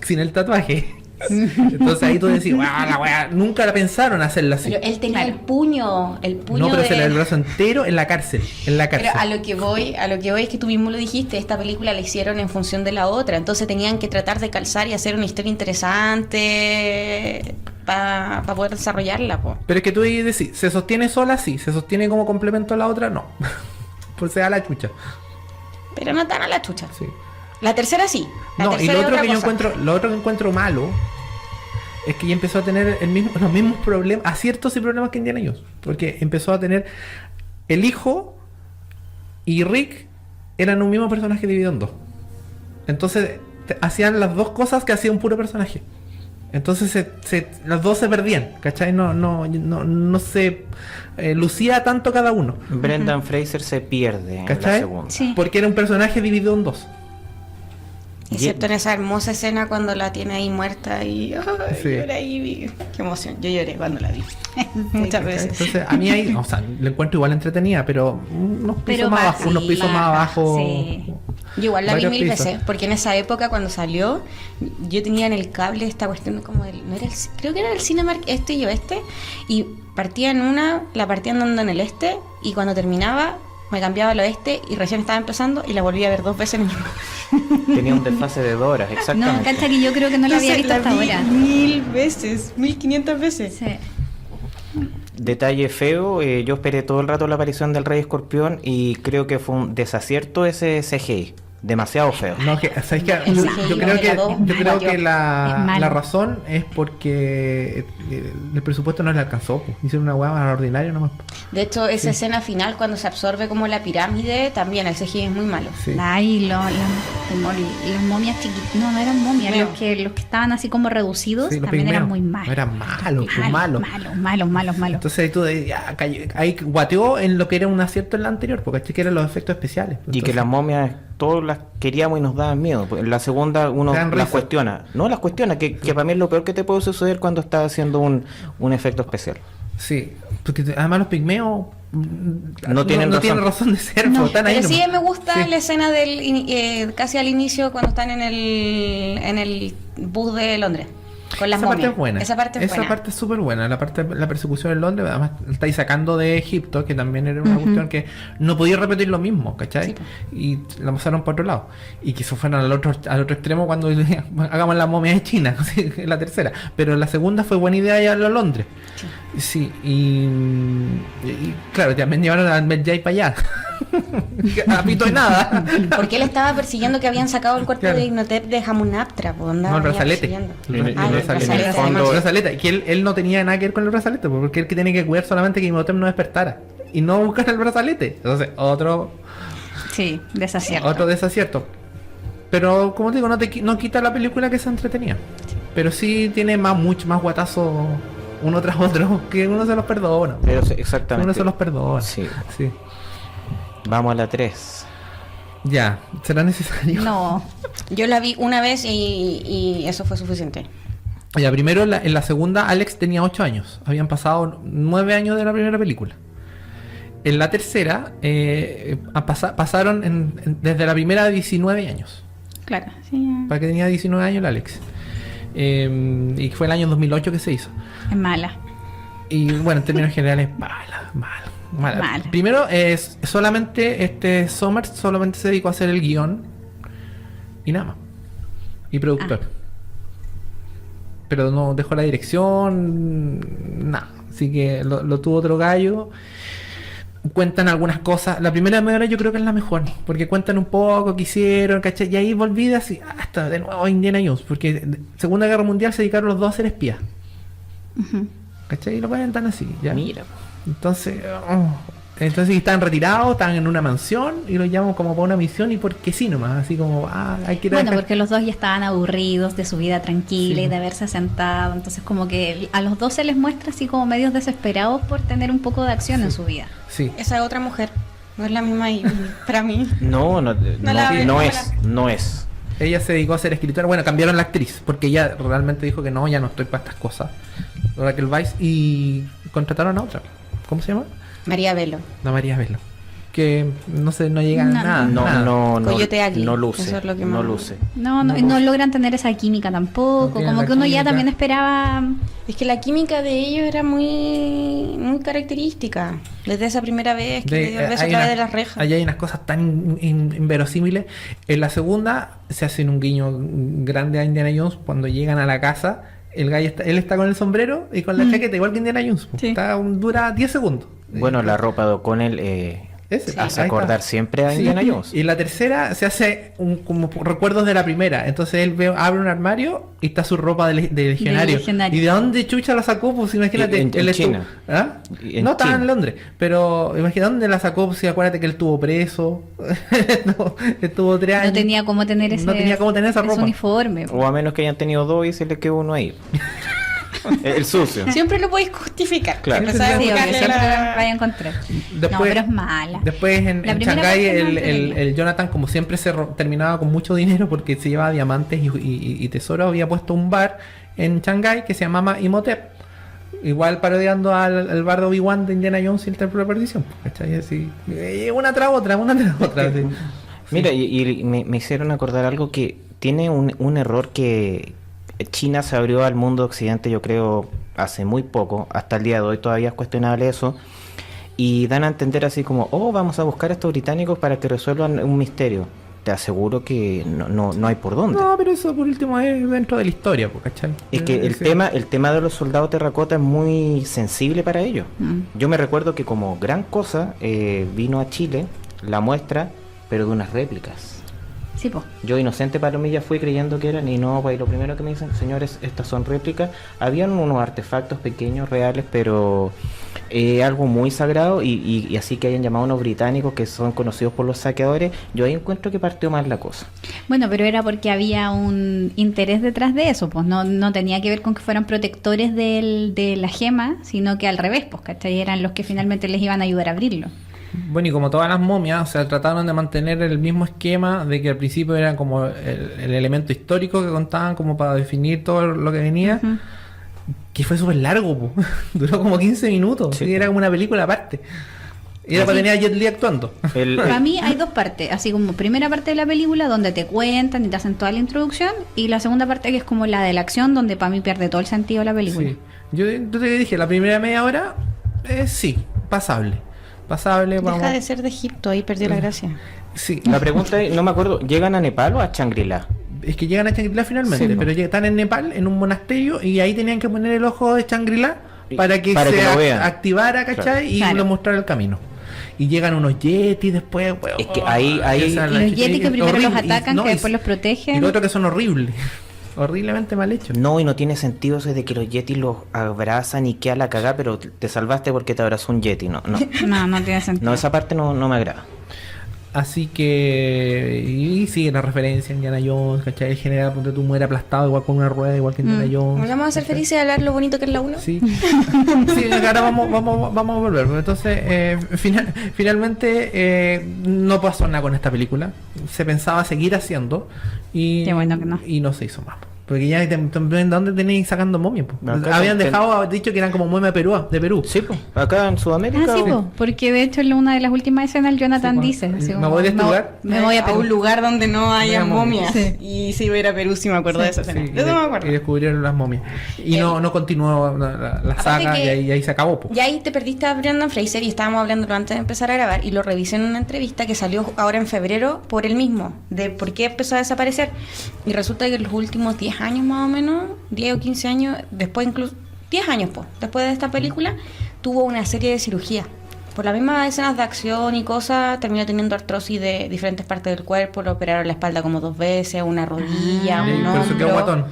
Speaker 1: sin el tatuaje. Entonces ahí tú decís, "Ah, la wea", nunca la pensaron hacerla así.
Speaker 4: Pero él tenía
Speaker 2: Claro.
Speaker 4: el puño
Speaker 1: No, pero
Speaker 4: de...
Speaker 1: se le ve el brazo entero en la cárcel. En la cárcel.
Speaker 4: Pero a lo que voy es que tú mismo lo dijiste, esta película la hicieron en función de la otra, entonces tenían que tratar de calzar y hacer una historia interesante para poder desarrollarla, po.
Speaker 1: Pero es que tú ahí decís, ¿se sostiene sola? Sí. ¿Se sostiene como complemento a la otra? No. Pues se da la chucha.
Speaker 4: Pero no tan a la chucha.
Speaker 1: Sí.
Speaker 4: La tercera sí. La
Speaker 1: No, y
Speaker 4: tercera
Speaker 1: lo
Speaker 4: es
Speaker 1: otro
Speaker 4: otra
Speaker 1: que yo
Speaker 4: cosa.
Speaker 1: encuentro, lo otro que encuentro malo es que ya empezó a tener los mismos problemas, aciertos y problemas que Indiana Jones. Porque empezó a tener el hijo y Rick eran un mismo personaje dividido en dos. Entonces hacían las dos cosas que hacía un puro personaje. Entonces las dos se perdían, ¿cachai? No se lucía tanto cada uno.
Speaker 3: Brendan Fraser se pierde en la
Speaker 1: ¿Cachai?
Speaker 3: segunda.
Speaker 2: Sí.
Speaker 1: Porque era un personaje dividido en dos.
Speaker 4: Excepto en esa hermosa escena cuando la tiene ahí muerta y ay,
Speaker 1: Sí.
Speaker 4: lloré ahí. Qué emoción. Yo lloré cuando la vi. Muchas
Speaker 1: ¿cachai?
Speaker 4: veces.
Speaker 1: Entonces a mí ahí, o sea, le encuentro igual entretenida, pero unos pisos
Speaker 2: Pero
Speaker 1: más
Speaker 2: más,
Speaker 1: abajo, unos
Speaker 2: sí,
Speaker 1: pisos más abajo.
Speaker 2: sí.
Speaker 4: Yo igual la vi
Speaker 1: Varios
Speaker 4: mil
Speaker 1: pisos.
Speaker 4: veces, porque en esa época cuando salió, yo tenía en el cable esta cuestión como del, no era el, creo que era el Cinemark este y oeste, y partía en una, la partían dando en el este, y cuando terminaba me cambiaba al oeste y recién estaba empezando y la volví a ver 2 veces en el mismo.
Speaker 3: Tenía un desfase de 2 horas,
Speaker 2: No,
Speaker 3: exactamente.
Speaker 2: cacha que yo creo que no la había visto
Speaker 4: Entonces,
Speaker 2: hasta
Speaker 4: vi
Speaker 2: ahora.
Speaker 4: 1000 veces, 1500 veces.
Speaker 2: Sí.
Speaker 3: Detalle feo, yo esperé todo el rato la aparición del Rey Escorpión y creo que fue un desacierto ese CGI. Demasiado feo.
Speaker 1: No, que, ¿sabes qué?
Speaker 4: El CGI
Speaker 1: Yo
Speaker 4: lo
Speaker 1: creo que,
Speaker 4: degradó,
Speaker 1: yo creo que
Speaker 2: Es
Speaker 1: la
Speaker 2: malo.
Speaker 1: razón es porque el presupuesto no le alcanzó. Po. Hicieron una hueá más ordinaria nomás.
Speaker 4: De hecho, esa escena final cuando se absorbe como la pirámide, también el CGI es muy malo.
Speaker 1: Sí.
Speaker 2: Ay, las momias chiquitas, no eran momias,
Speaker 4: Pigmeos.
Speaker 2: los que estaban así como reducidos
Speaker 1: Sí, los
Speaker 2: también eran
Speaker 1: pigmeos.
Speaker 2: muy malos.
Speaker 1: Eran malos, pues, malos.
Speaker 2: Malos.
Speaker 1: Entonces ahí tú ya, ahí guateó en lo que era un acierto en la anterior, porque este que eran los efectos especiales.
Speaker 3: Y que
Speaker 1: Entonces,
Speaker 3: las momias todos las queríamos y nos daban miedo. En la segunda uno
Speaker 1: Te dan
Speaker 3: las
Speaker 1: risa.
Speaker 3: cuestiona. No las cuestiona, que para mí es lo peor que te puede suceder cuando estás haciendo un efecto especial.
Speaker 1: Sí, porque además los pigmeos
Speaker 3: No tienen
Speaker 1: razón de ser.
Speaker 2: No,
Speaker 1: pues, están ahí
Speaker 4: Pero sí
Speaker 1: nomás.
Speaker 4: me gusta
Speaker 1: Sí.
Speaker 4: la escena del casi al inicio cuando están en el bus de Londres con las
Speaker 1: Esa parte
Speaker 4: momias.
Speaker 1: es buena.
Speaker 4: Esa parte es buena.
Speaker 1: parte es súper buena. La persecución en Londres, además estáis sacando de Egipto, que también era una cuestión que no podía repetir lo mismo, ¿cachai?
Speaker 4: Sí, po.
Speaker 1: Y la pasaron por otro lado. Y que eso fueron al otro extremo cuando hagamos la momia de China, así, en la tercera. Pero en la segunda fue buena idea llevarlo a Londres. Sí, y claro, también llevaron a Medjay para allá. A pito de nada.
Speaker 4: Porque él estaba persiguiendo que habían sacado el cuerpo
Speaker 1: Claro.
Speaker 4: de Imhotep de Hamunaptra. Pues,
Speaker 1: No, el brazalete.
Speaker 4: El brazalete,
Speaker 1: El
Speaker 4: además.
Speaker 1: brazalete. Que él no tenía nada que ver con el brazalete, porque él que tiene que cuidar solamente que Imhotep no despertara. Y no buscar el brazalete. Entonces, otro
Speaker 2: Sí, desacierto.
Speaker 1: Otro desacierto. Pero como te digo, no quita la película que se entretenía. Pero sí tiene mucho más guatazo uno tras otro, que uno se los perdona.
Speaker 3: Pero sí, exactamente.
Speaker 1: Uno se los perdona.
Speaker 3: Sí.
Speaker 1: Sí.
Speaker 3: Vamos a la 3.
Speaker 1: Ya, será necesario.
Speaker 2: No,
Speaker 4: Yo la vi una vez y eso fue suficiente.
Speaker 1: Ya, primero en la segunda Alex tenía 8 años. Habían pasado 9 años de la primera película. En la tercera pasaron desde la primera 19 años.
Speaker 2: claro. Sí,
Speaker 1: Para que tenía 19 años el Alex. Y fue el año 2008 que se hizo.
Speaker 2: es mala.
Speaker 1: Y bueno, en términos generales, mala.
Speaker 2: Mala.
Speaker 1: Primero, solamente Sommers solamente se dedicó a hacer el guión y nada más. Y productor. Pero no dejó la dirección, nada. Así que lo tuvo otro gallo. Cuentan algunas cosas. La primera media hora yo creo que es la mejor, porque cuentan un poco qué hicieron, ¿cachai? Y ahí volví así, hasta de nuevo Indiana Jones, porque Segunda Guerra Mundial se dedicaron los dos a ser espías.
Speaker 2: Ujú.
Speaker 1: ¿Cachai? Y lo cuentan así, ya.
Speaker 3: Mira.
Speaker 1: Entonces, Entonces están retirados, están en una mansión y los llaman como para una misión y porque sí nomás, así como, hay que ir a
Speaker 2: Bueno,
Speaker 1: dejar-
Speaker 2: porque los dos ya estaban aburridos de su vida tranquila
Speaker 1: Sí.
Speaker 2: y de haberse sentado. Entonces como que a los dos se les muestra así como medios desesperados por tener un poco de acción en su vida.
Speaker 1: Sí.
Speaker 4: Esa es otra mujer. No es la misma Ivy, para mí.
Speaker 3: No, no, no es.
Speaker 1: Ella se dedicó a ser escritora. Bueno, cambiaron la actriz porque ella realmente dijo que no, ya no estoy para estas cosas. Raquel Weisz, y contrataron a otra. ¿Cómo se llama?
Speaker 4: María Velo.
Speaker 1: La María Velo. Que no sé, no llega a
Speaker 2: No.
Speaker 1: nada. nada.
Speaker 3: No
Speaker 4: Coyote Ugly.
Speaker 3: no luce.
Speaker 4: Eso es lo que
Speaker 3: no
Speaker 4: más-
Speaker 3: luce.
Speaker 2: No logran tener esa química tampoco.
Speaker 1: No tienen
Speaker 2: Como
Speaker 1: la
Speaker 2: que uno ya
Speaker 1: química.
Speaker 2: también esperaba.
Speaker 4: Es que la química de ellos era muy característica. Desde esa primera vez que le dio el beso a través de las rejas.
Speaker 1: Allá hay unas cosas tan inverosímiles. En la segunda se hacen un guiño grande a Indiana Jones cuando llegan a la casa. El gallo él está con el sombrero y con la chaqueta, igual que Indiana Jones.
Speaker 2: Sí.
Speaker 1: Dura 10 segundos.
Speaker 3: Bueno, la ropa de O'Connell
Speaker 1: Ese,
Speaker 3: hace
Speaker 1: ahí
Speaker 3: acordar
Speaker 1: está.
Speaker 3: siempre a
Speaker 1: Sí.
Speaker 3: Indiana Jones.
Speaker 1: Y la tercera se hace como recuerdos de la primera. Entonces él abre un armario y está su ropa de legionario.
Speaker 2: legionario.
Speaker 1: ¿Y de dónde chucha la sacó? Pues imagínate.
Speaker 3: En
Speaker 1: él estuvo-
Speaker 3: China.
Speaker 1: ¿Ah?
Speaker 3: En
Speaker 1: No estaba
Speaker 3: China.
Speaker 1: en Londres. Pero imagínate dónde la sacó. Pues, si acuérdate que él estuvo preso. No, estuvo 3 años.
Speaker 2: No tenía cómo tener ese,
Speaker 1: No tenía cómo tener esa
Speaker 2: ese
Speaker 1: ropa.
Speaker 2: uniforme.
Speaker 3: O a menos que hayan tenido dos y se le quedó uno ahí. El sucio.
Speaker 4: Siempre lo podéis justificar.
Speaker 3: Claro.
Speaker 4: Empezar a
Speaker 2: Sí, obvio,
Speaker 4: buscarle
Speaker 2: siempre
Speaker 4: la-
Speaker 2: vaya a encontrar. no,
Speaker 1: Después-
Speaker 2: pero es mala.
Speaker 1: Después en
Speaker 2: La primera
Speaker 1: Shanghái
Speaker 2: parte no
Speaker 1: el
Speaker 2: entretenía.
Speaker 1: Jonathan, como siempre, terminaba con mucho dinero porque se llevaba diamantes y tesoro. Había puesto un bar en Shanghái que se llamaba Imhotep. Igual parodiando al bar de Obi-Wan de Indiana Jones y el Templo de la Perdición. ¿Cachai? Así, una tras otra, una tras otra. así.
Speaker 3: Mira, y me hicieron acordar algo que tiene un error que China se abrió al mundo occidente, yo creo, hace muy poco. Hasta el día de hoy todavía es cuestionable eso. Y dan a entender así como, vamos a buscar a estos británicos para que resuelvan un misterio. Te aseguro que no hay por dónde.
Speaker 1: No, pero eso por último es dentro de la historia, ¿cachai?
Speaker 3: Es que el
Speaker 1: Sí.
Speaker 3: tema de los soldados terracota es muy sensible para ellos. Yo me recuerdo que como gran cosa vino a Chile la muestra, pero de unas réplicas.
Speaker 2: Sí, po.
Speaker 3: Yo inocente palomilla fui creyendo que eran y no, pues lo primero que me dicen, señores, estas son réplicas. Habían unos artefactos pequeños, reales, pero algo muy sagrado y así que hayan llamado a unos británicos que son conocidos por los saqueadores, yo ahí encuentro que partió mal la cosa.
Speaker 2: Bueno, pero era porque había un interés detrás de eso, pues no tenía que ver con que fueran protectores de la gema, sino que al revés, pues, ¿cachai? Eran los que finalmente les iban a ayudar a abrirlo.
Speaker 1: Bueno, y como todas las momias, o sea, trataron de mantener el mismo esquema de que al principio era como el elemento histórico que contaban como para definir todo lo que venía,
Speaker 2: Ujú.
Speaker 1: que fue súper largo, po. Duró como 15 minutos,
Speaker 3: Sí.
Speaker 1: sí, era como una película aparte. Y era para tener a Jet Li actuando.
Speaker 2: Para mí hay dos partes, así como primera parte de la película donde te cuentan y te hacen toda la introducción y la segunda parte que es como la de la acción donde para mí pierde todo el sentido la película.
Speaker 1: Sí. Yo te dije, la primera media hora, sí, pasable. Pasable, vamos.
Speaker 4: Deja de ser de Egipto, ahí perdió la gracia.
Speaker 1: Sí,
Speaker 3: La pregunta es, no me acuerdo, ¿llegan a Nepal o a Shangri-La?
Speaker 1: es que llegan a Shangri-La finalmente,
Speaker 3: Sí,
Speaker 1: pero están en Nepal, en un monasterio, y ahí tenían que poner el ojo de Shangri-La para que
Speaker 3: Para
Speaker 1: se
Speaker 3: que lo vean.
Speaker 1: activara, ¿cachai?
Speaker 3: Claro.
Speaker 1: Y
Speaker 2: Claro.
Speaker 1: le mostrara el camino. Y llegan unos yetis después, weón.
Speaker 3: Es que ahí-
Speaker 1: Esa es
Speaker 2: Los
Speaker 1: la
Speaker 2: yetis que
Speaker 1: es
Speaker 2: primero los
Speaker 1: horrible,
Speaker 2: atacan,
Speaker 1: no,
Speaker 2: que después los
Speaker 1: Y
Speaker 2: protegen.
Speaker 1: lo otro que son horribles. Horriblemente mal hechos.
Speaker 3: No, y no tiene sentido eso de que los yetis los abrazan y queda la cagada, pero te salvaste porque te abrazó un yeti. No,
Speaker 2: No tiene sentido.
Speaker 3: no, esa parte no me agrada.
Speaker 1: Así que. Y sigue la referencia a Indiana Jones, ¿cachai? El general, ponte tú, muere aplastado igual con una rueda, igual que Indiana Jones.
Speaker 4: Vamos a ser
Speaker 1: ¿cachai?
Speaker 4: felices de hablar lo bonito que es la 1.
Speaker 1: Sí. Sí, ahora vamos a volver. Entonces, finalmente no pasó nada con esta película. Se pensaba seguir haciendo y,
Speaker 2: Qué bueno que no.
Speaker 1: y no se hizo más. Porque ya también, ¿dónde tenéis sacando momias? Po?
Speaker 3: Acá
Speaker 1: Habían
Speaker 3: ten-
Speaker 1: dicho que eran como momias de Perú.
Speaker 3: Sí, pues, acá en Sudamérica.
Speaker 2: Ah, sí,
Speaker 3: o-
Speaker 2: po, porque de hecho en una de las últimas escenas el Jonathan
Speaker 1: Sí, po.
Speaker 2: dice así
Speaker 1: ¿Me
Speaker 2: como,
Speaker 1: voy de este lugar?
Speaker 2: Me voy a Perú.
Speaker 4: un lugar donde no haya
Speaker 1: Haya momias.
Speaker 4: momias.
Speaker 2: Sí.
Speaker 4: Y sí, voy a ir a Perú, sí me acuerdo de esa escena.
Speaker 1: Sí,
Speaker 4: De eso me
Speaker 1: y
Speaker 4: acuerdo.
Speaker 1: descubrieron las momias. Y no continuó la saga
Speaker 4: que-
Speaker 1: y ahí se acabó. Po.
Speaker 4: Y ahí te perdiste a Brendan Fraser y estábamos hablándolo antes de empezar a grabar y lo revisé en una entrevista que salió ahora en febrero por él mismo, de por qué empezó a desaparecer. Y resulta que en los últimos 10 años más o menos, 10 o 15 años, después incluso, 10 años después de esta película, tuvo una serie de cirugías. Por las mismas escenas de acción y cosas, terminó teniendo artrosis de diferentes partes del cuerpo, le operaron la espalda como 2 veces, una rodilla,
Speaker 1: Y
Speaker 4: un
Speaker 1: por eso quedó
Speaker 4: hombro.
Speaker 1: guatón.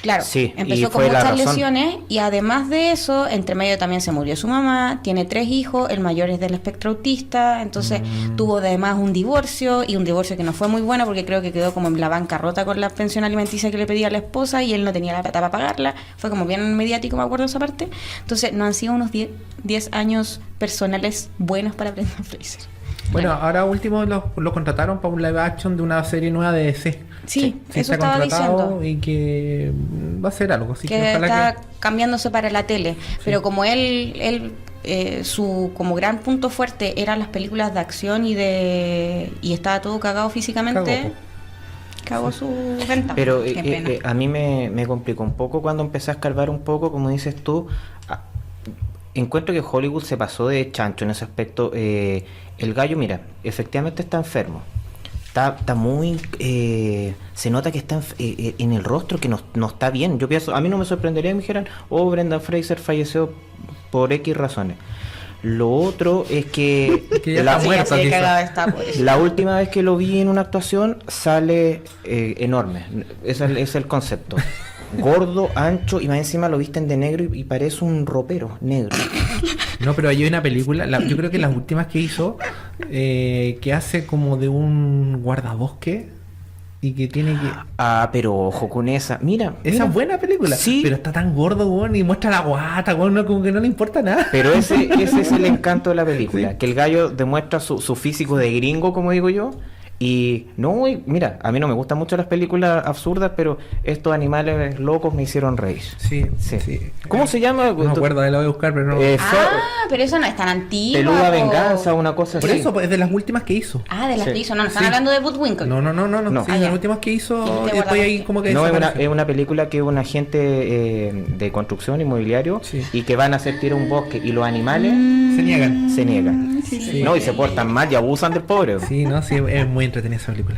Speaker 4: Claro,
Speaker 3: Sí, y
Speaker 4: empezó con
Speaker 3: fue la
Speaker 4: muchas
Speaker 3: razón.
Speaker 4: lesiones y además de eso, entre medio también se murió su mamá, tiene 3 hijos, el mayor es del espectro autista, entonces tuvo además un divorcio y un divorcio que no fue muy bueno porque creo que quedó como en la bancarrota con la pensión alimenticia que le pedía a la esposa y él no tenía la plata para pagarla, fue como bien mediático, me acuerdo esa parte, entonces no han sido unos 10 años personales buenos para Brendan Fraser.
Speaker 1: Bueno, ahora último lo contrataron para un live action de una serie nueva de DC.
Speaker 4: Sí,
Speaker 1: Sí,
Speaker 4: eso
Speaker 1: está
Speaker 4: estaba
Speaker 1: contratado
Speaker 4: diciendo.
Speaker 1: y que va a ser algo. Así que
Speaker 4: Que
Speaker 1: ojalá
Speaker 4: está cambiándose para la tele, pero como él su como gran punto fuerte eran las películas de acción y estaba todo cagado físicamente, cagó su venta.
Speaker 3: Pero
Speaker 4: Qué pena.
Speaker 3: a mí me complicó un poco cuando empecé a escarbar un poco, como dices tú. Encuentro que Hollywood se pasó de chancho en ese aspecto. El gallo, mira, efectivamente está enfermo. Está muy... se nota que está en el rostro, que no está bien. Yo pienso, a mí no me sorprendería que me dijeran, oh, Brendan Fraser falleció por X razones. Lo otro es que,
Speaker 1: Que ya
Speaker 3: la,
Speaker 1: está muerto,
Speaker 4: así de
Speaker 1: quizá.
Speaker 4: cagado está, pues.
Speaker 3: la última vez que lo vi en una actuación sale enorme. Ese es el concepto. Gordo, ancho y más encima lo visten de negro y parece un ropero negro.
Speaker 1: No, pero hay una película, yo creo que las últimas que hizo, que hace como de un guardabosque y que tiene que...
Speaker 3: Ah, pero ojo con esa. Mira,
Speaker 1: Esa
Speaker 3: mira.
Speaker 1: es buena película,
Speaker 3: Sí.
Speaker 1: pero está tan gordo, weón, y muestra la guata, weón, no, como que no le importa nada.
Speaker 3: Pero ese es el encanto de la película, que el gallo demuestra su físico de gringo, como digo yo. Y no, mira, a mí no me gustan mucho las películas absurdas, pero estos animales locos me hicieron reír.
Speaker 1: Sí,
Speaker 3: Sí.
Speaker 1: sí.
Speaker 3: ¿Cómo se llama?
Speaker 1: No me acuerdo, ahí lo voy a buscar, pero no.
Speaker 4: Pero eso no es tan antiguo.
Speaker 3: Peluda venganza, una cosa
Speaker 1: Por
Speaker 3: así.
Speaker 1: eso, pues, es de las últimas que hizo.
Speaker 4: De las
Speaker 3: Sí.
Speaker 4: que hizo, no están
Speaker 1: Sí.
Speaker 4: hablando de Budwinkle.
Speaker 1: No.
Speaker 3: No.
Speaker 1: Sí,
Speaker 3: Ah,
Speaker 1: de
Speaker 4: ya.
Speaker 1: las últimas que hizo,
Speaker 4: Sí,
Speaker 1: y después ahí como que
Speaker 3: No,
Speaker 1: desapareció.
Speaker 3: es una película que es un agente de construcción inmobiliario
Speaker 1: Sí.
Speaker 3: y que van a hacer tiro a un bosque y los animales
Speaker 1: Se niegan.
Speaker 3: se niegan.
Speaker 1: Sí.
Speaker 3: No, y se portan mal y abusan del pobre.
Speaker 1: Sí, no, sí, es muy entretenida esa película.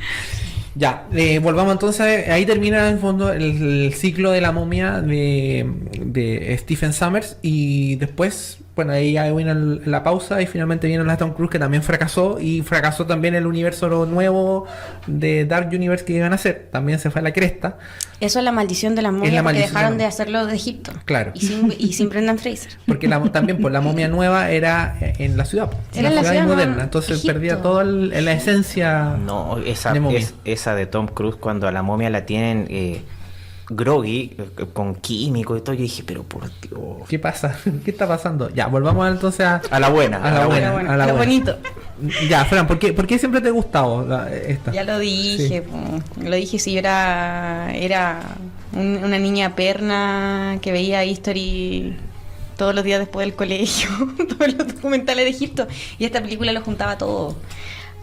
Speaker 1: Ya, volvamos entonces, ahí termina en el fondo el ciclo de la momia de Stephen Sommers y después, bueno, ahí ya viene la pausa y finalmente viene la Tom Cruise que también fracasó y fracasó también el universo nuevo de Dark Universe que iban a hacer, también se fue a la cresta.
Speaker 4: Eso es la maldición de las momias
Speaker 1: la
Speaker 4: porque
Speaker 1: maldición
Speaker 4: dejaron
Speaker 1: de
Speaker 4: de
Speaker 1: la-
Speaker 4: hacerlo de Egipto.
Speaker 1: Claro.
Speaker 4: Y sin Brendan Fraser.
Speaker 1: Porque también pues, la momia nueva era en la ciudad,
Speaker 4: Era en la ciudad,
Speaker 1: moderna,
Speaker 4: no,
Speaker 1: entonces
Speaker 4: Egipto.
Speaker 1: perdía toda la esencia.
Speaker 3: No, esa,
Speaker 1: De momia.
Speaker 3: esa de Tom Cruise cuando a la momia la tienen groggy, con químico y todo, yo dije, pero por Dios.
Speaker 1: ¿Qué pasa? ¿Qué está pasando? Ya, volvamos entonces
Speaker 3: A la buena.
Speaker 1: a la buena.
Speaker 4: Bueno,
Speaker 1: a la
Speaker 4: lo
Speaker 1: buena.
Speaker 4: bonito.
Speaker 1: Ya, Fran, ¿por qué siempre te ha gustado esta?
Speaker 4: Ya lo dije, lo dije, sí, yo era una niña perna que veía History todos los días después del colegio, todos los documentales de Egipto, y esta película lo juntaba todo.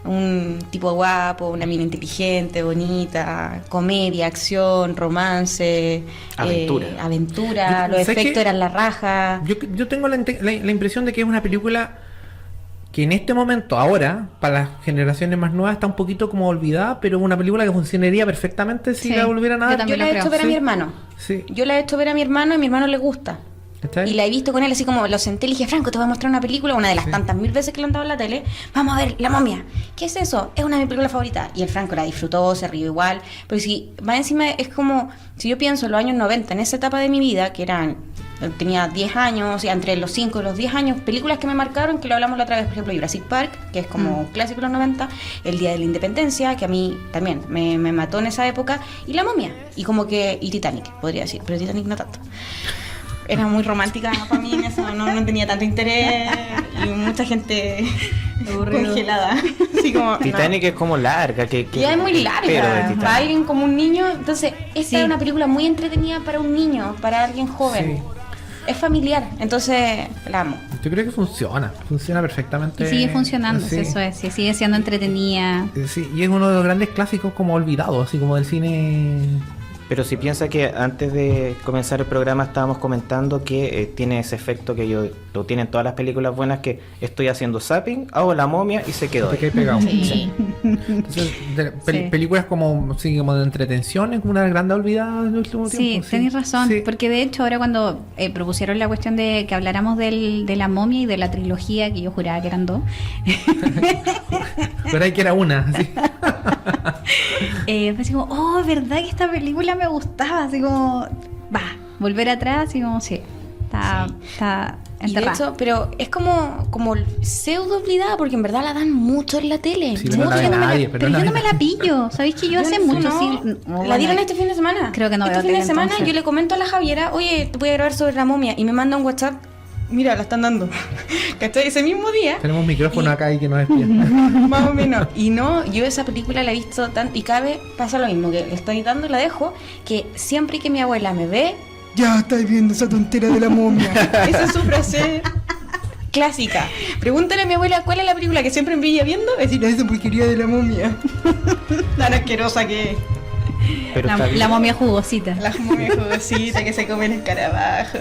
Speaker 4: Un tipo guapo, una mina inteligente, bonita, comedia, acción, romance, aventura, los
Speaker 1: ¿Sabes
Speaker 4: efectos
Speaker 1: qué?
Speaker 4: eran la raja.
Speaker 1: Yo tengo la impresión de que es una película que en este momento, ahora, para las generaciones más nuevas, está un poquito como olvidada, pero una película que funcionaría perfectamente si
Speaker 2: Sí,
Speaker 1: la volvieran a
Speaker 2: yo
Speaker 1: dar.
Speaker 2: también
Speaker 4: Yo la he
Speaker 2: lo
Speaker 4: hecho
Speaker 2: creo.
Speaker 4: ver a mi hermano.
Speaker 1: Sí.
Speaker 4: Yo la he hecho ver a mi hermano y a mi hermano le gusta.
Speaker 1: ¿Está
Speaker 4: Y
Speaker 1: bien?
Speaker 4: la he visto con él, así como lo senté y le dije, Franco, te voy a mostrar una película, una de las
Speaker 1: Sí.
Speaker 4: tantas mil veces que lo han dado en la tele. Vamos a ver, La Momia. ¿Qué es eso? Es una de mis películas favoritas. Y el Franco la disfrutó, se rió igual. Pero si más encima es como, si yo pienso en los años 90, en esa etapa de mi vida, que tenía 10 años, y entre los 5 y los 10 años, películas que me marcaron, que lo hablamos la otra vez, por ejemplo, Jurassic Park, que es como un clásico de los 90, El Día de la Independencia, que a mí también me mató en esa época, y La Momia, y como que, y Titanic, podría decir, pero Titanic no tanto. Era muy romántica para mí en eso, no tenía tanto interés, y mucha gente congelada. Así como,
Speaker 3: Titanic es como larga, que
Speaker 4: ya es muy
Speaker 3: pero de
Speaker 4: larga,
Speaker 3: Titanic.
Speaker 4: para alguien como un niño, entonces esta
Speaker 2: Sí.
Speaker 4: es una película muy entretenida para un niño, para alguien joven.
Speaker 1: Sí.
Speaker 4: Es familiar, entonces la amo.
Speaker 1: Yo creo que funciona perfectamente.
Speaker 2: Y sigue funcionando,
Speaker 1: Sí.
Speaker 2: eso es, sí, sigue siendo entretenida.
Speaker 1: Sí, y es uno de los grandes clásicos como olvidados, así como del cine.
Speaker 3: Pero si piensa que antes de comenzar el programa estábamos comentando que tiene ese efecto que yo Lo tienen todas las películas buenas que estoy haciendo zapping, hago La Momia y se quedó
Speaker 1: Te
Speaker 3: ahí.
Speaker 1: quedas pegado.
Speaker 4: Sí.
Speaker 1: Entonces,
Speaker 2: Sí.
Speaker 1: películas como, sí, como de entretención es como una grande olvidada en el último
Speaker 2: Sí,
Speaker 1: tiempo.
Speaker 2: tenéis razón,
Speaker 1: Sí.
Speaker 2: porque de hecho ahora cuando propusieron la cuestión de que habláramos de la momia y de la trilogía, que yo juraba que eran dos,
Speaker 1: Pero hay que era una. Sí.
Speaker 2: fue así como, oh, verdad que esta película me gustaba, así como, va, volver atrás, así como, sí, está
Speaker 4: Y de
Speaker 2: enterrada.
Speaker 4: hecho, pero es como pseudo olvidada porque en verdad la dan mucho en la tele.
Speaker 1: Sí,
Speaker 2: Sí,
Speaker 1: no la ve
Speaker 2: yo no me
Speaker 1: nadie,
Speaker 2: la-
Speaker 1: pero
Speaker 2: pero
Speaker 1: la
Speaker 2: yo no
Speaker 1: ve-
Speaker 2: me la pillo, ¿sabéis que yo hace
Speaker 4: no,
Speaker 2: mucho
Speaker 4: no.
Speaker 2: sí?
Speaker 4: La dieron este fin de semana.
Speaker 2: Creo que no
Speaker 4: este
Speaker 2: veo
Speaker 4: fin de
Speaker 2: tele,
Speaker 4: semana
Speaker 2: entonces.
Speaker 4: yo le comento a la Javiera, oye, te voy a grabar sobre La Momia. Y me manda un WhatsApp. Mira, la están dando. ¿Cachai? Ese mismo día.
Speaker 1: Tenemos un micrófono
Speaker 4: Y-
Speaker 1: acá y que nos espía.
Speaker 4: Más o menos. Y no, yo esa película la he visto tanto. Y cada vez pasa lo mismo, que le estoy dando y la dejo. Que siempre que mi abuela me ve, ya estáis viendo esa tontera de La Momia. Esa es su frase clásica. Pregúntale a mi abuela cuál es la película que siempre me veía viendo. Es decir, esa porquería de La Momia. Tan asquerosa que es.
Speaker 3: Pero está
Speaker 2: La
Speaker 3: bien.
Speaker 2: momia jugosita.
Speaker 4: La momia jugosita que se come el escarabajo.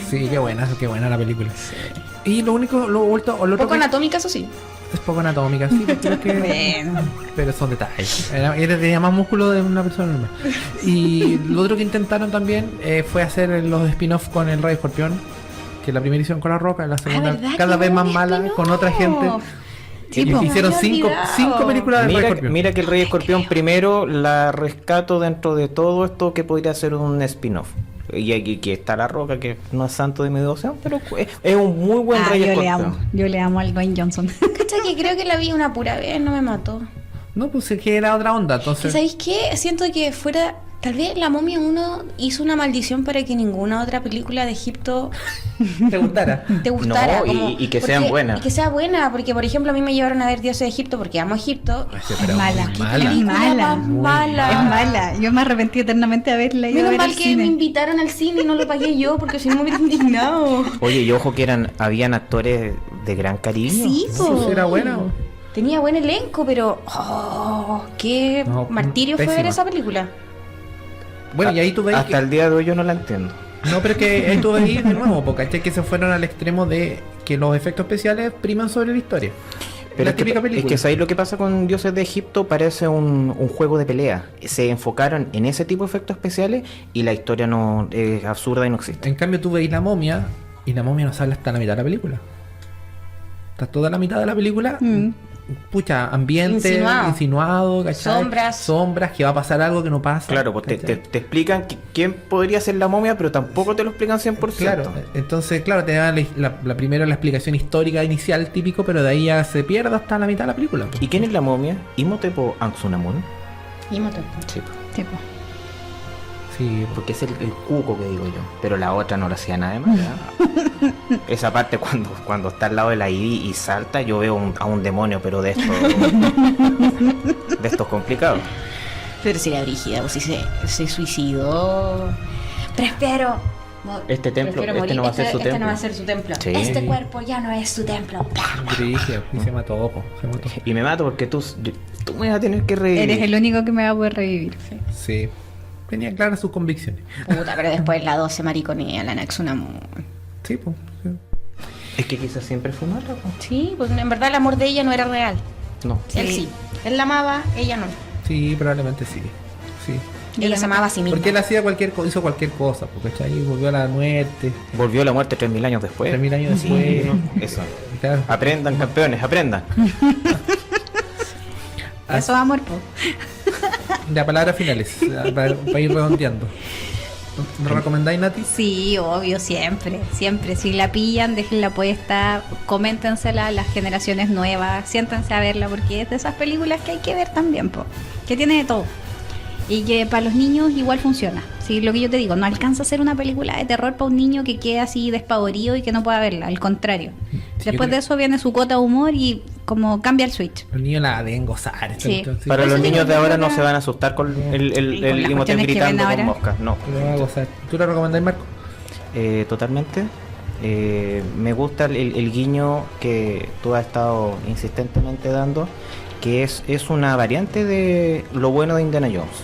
Speaker 1: Sí, qué buena la película. Y lo único, lo otro
Speaker 4: Poco
Speaker 1: que
Speaker 4: anatómica, eso sí.
Speaker 1: es poco anatómica, sí, creo que
Speaker 4: Bueno.
Speaker 1: pero son detalles. Tenía más músculo de una persona normal. Y lo otro que intentaron también fue hacer los spin-off con el Rey Escorpión, que la primera hicieron con La Roca, la segunda
Speaker 4: ¿verdad
Speaker 1: cada
Speaker 4: que
Speaker 1: vez
Speaker 4: hubo
Speaker 1: más
Speaker 4: un
Speaker 1: mala
Speaker 4: spin-off?
Speaker 1: con otra gente.
Speaker 2: Sí,
Speaker 1: Y
Speaker 2: po.
Speaker 1: hicieron
Speaker 4: Me había olvidado.
Speaker 1: cinco películas del Rey
Speaker 3: Mira,
Speaker 1: Escorpión.
Speaker 3: mira que el Rey Escorpión primero la rescato dentro de todo esto que podría ser un spin-off. Y aquí que está La Roca, que no es santo de mi devoción, pero es un muy buen
Speaker 2: Ah,
Speaker 3: Rey
Speaker 2: yo le
Speaker 3: Escorpión.
Speaker 2: amo, yo le amo al Dwayne Johnson.
Speaker 4: Cacha que creo que la vi una pura vez, no me mató.
Speaker 1: No, pues es que era otra onda,
Speaker 4: ¿Que
Speaker 1: entonces.
Speaker 4: ¿Sabéis qué? Siento que fuera... Tal vez La Momia 1 hizo una maldición para que ninguna otra película de Egipto
Speaker 1: ¿Te gustara?
Speaker 4: te gustara.
Speaker 3: No, y-
Speaker 4: como-
Speaker 3: y que sean buenas.
Speaker 4: Y que sea buena, porque por ejemplo a mí me llevaron a ver Dioses de Egipto porque amo Egipto.
Speaker 1: Pero
Speaker 2: mala.
Speaker 1: muy
Speaker 2: Qué
Speaker 1: mala.
Speaker 2: película mala.
Speaker 4: Más
Speaker 1: Muy
Speaker 4: mala.
Speaker 2: Es mala. Yo me arrepentí eternamente de haberla ido a
Speaker 4: Menos
Speaker 2: ver
Speaker 4: mal
Speaker 2: al
Speaker 4: que
Speaker 2: cine.
Speaker 4: me invitaron al cine y no lo pagué yo porque si no me hubiera indignado.
Speaker 3: Oye, y ojo que habían actores de gran cariño.
Speaker 4: Sí, po.
Speaker 1: Pues era buena.
Speaker 4: Tenía buen elenco, pero... ¡Oh! ¡Qué
Speaker 1: No,
Speaker 4: martirio fue ver
Speaker 1: pésima.
Speaker 4: esa película!
Speaker 1: Bueno, y ahí tú veis
Speaker 3: Hasta el día de hoy yo no la entiendo.
Speaker 1: No, pero es que ahí tú veis de nuevo, porque ¿cachai? Que se fueron al extremo de que los efectos especiales priman sobre la historia.
Speaker 3: Pero
Speaker 1: la
Speaker 3: es que,
Speaker 1: típica
Speaker 3: es
Speaker 1: película.
Speaker 3: que ¿sabéis lo que pasa con Dioses de Egipto? Parece un juego de pelea. Se enfocaron en ese tipo de efectos especiales y la historia no es absurda y no existe.
Speaker 1: En cambio tú veis La Momia y La Momia no sale hasta la mitad de la película. Está toda la mitad de la película, pucha, ambiente,
Speaker 4: Insinuado.
Speaker 1: insinuado, ¿cachai?
Speaker 4: Sombras.
Speaker 1: Sombras, que va a pasar algo que no pasa.
Speaker 3: Claro, pues te
Speaker 1: ¿cachai?
Speaker 3: explican quién podría ser la momia, pero tampoco te lo explican 100%.
Speaker 1: Claro, entonces, claro, te dan la primera la explicación histórica inicial típico, pero de ahí ya se pierde hasta la mitad de la película.
Speaker 3: ¿Y quién es la momia? Imhotep o Anxunamun.
Speaker 4: Imhotep.
Speaker 3: Sí, pues,
Speaker 2: Tipo.
Speaker 1: Sí,
Speaker 3: porque es el cuco que digo yo. Pero la otra no le hacía nada de mal. Esa parte cuando está al lado de la Ivy y salta, yo veo a un demonio, pero de estos de estos complicados.
Speaker 4: Pero si era brígida, pues si se suicidó. Prefiero.
Speaker 3: Este templo,
Speaker 4: prefiero
Speaker 3: este no va a ser su
Speaker 4: Este no
Speaker 3: templo.
Speaker 4: va a ser su templo.
Speaker 3: Sí.
Speaker 4: Este cuerpo ya no es su templo.
Speaker 1: Brígido, y se mató, po, se mató.
Speaker 3: Y me mato porque tú me vas a tener que reír.
Speaker 2: Eres el único que me va a poder revivir.
Speaker 1: Sí, tenía claras sus convicciones.
Speaker 4: Puta, pero después la 12 mariconea, la Naxunamun.
Speaker 1: Sí, pues. Sí.
Speaker 3: Es que quizás siempre fue mala. po.
Speaker 4: Sí, pues en verdad el amor de ella no era real.
Speaker 3: No.
Speaker 4: Él sí. Él la amaba, ella no.
Speaker 1: Sí, probablemente sí. Sí.
Speaker 4: Ella se amaba a sí misma.
Speaker 1: Porque él hacía hizo cualquier cosa, porque ahí volvió a la muerte,
Speaker 3: Volvió la muerte 3000 años después.
Speaker 1: 3000 años
Speaker 3: Sí,
Speaker 1: después.
Speaker 3: ¿no? Eso.
Speaker 1: Claro.
Speaker 3: Aprendan, campeones, aprendan.
Speaker 2: Eso es amor, po.
Speaker 1: De palabras finales, para ir redondeando. ¿Nos recomendáis, Nati?
Speaker 2: Sí, obvio, siempre, siempre. Si la pillan, déjenla puesta, coméntensela a las generaciones nuevas, siéntense a verla, porque es de esas películas que hay que ver también, po, que tiene de todo. Y que para los niños igual funciona. Sí, lo que yo te digo, no alcanza a ser una película de terror para un niño que quede así despavorido y que no pueda verla, al contrario.
Speaker 1: Sí,
Speaker 2: Después
Speaker 1: yo
Speaker 2: de eso viene su cuota de humor y como cambia el switch.
Speaker 1: Los niños la deben gozar. esta
Speaker 2: Sí.
Speaker 1: cuestión, sí.
Speaker 3: Para
Speaker 4: Por
Speaker 3: los
Speaker 4: eso
Speaker 3: niños
Speaker 4: digo,
Speaker 3: de ahora
Speaker 4: yo
Speaker 3: no
Speaker 4: creo
Speaker 3: se van a asustar con el
Speaker 2: con las
Speaker 3: Imhotep
Speaker 2: cuestiones que
Speaker 3: gritando
Speaker 2: ven
Speaker 3: con
Speaker 2: ahora.
Speaker 3: moscas. No.
Speaker 1: Lo van a gozar. ¿Tú la recomendáis, Marco?
Speaker 3: Totalmente. Me gusta el guiño que tú has estado insistentemente dando, que es una variante de lo bueno de Indiana Jones.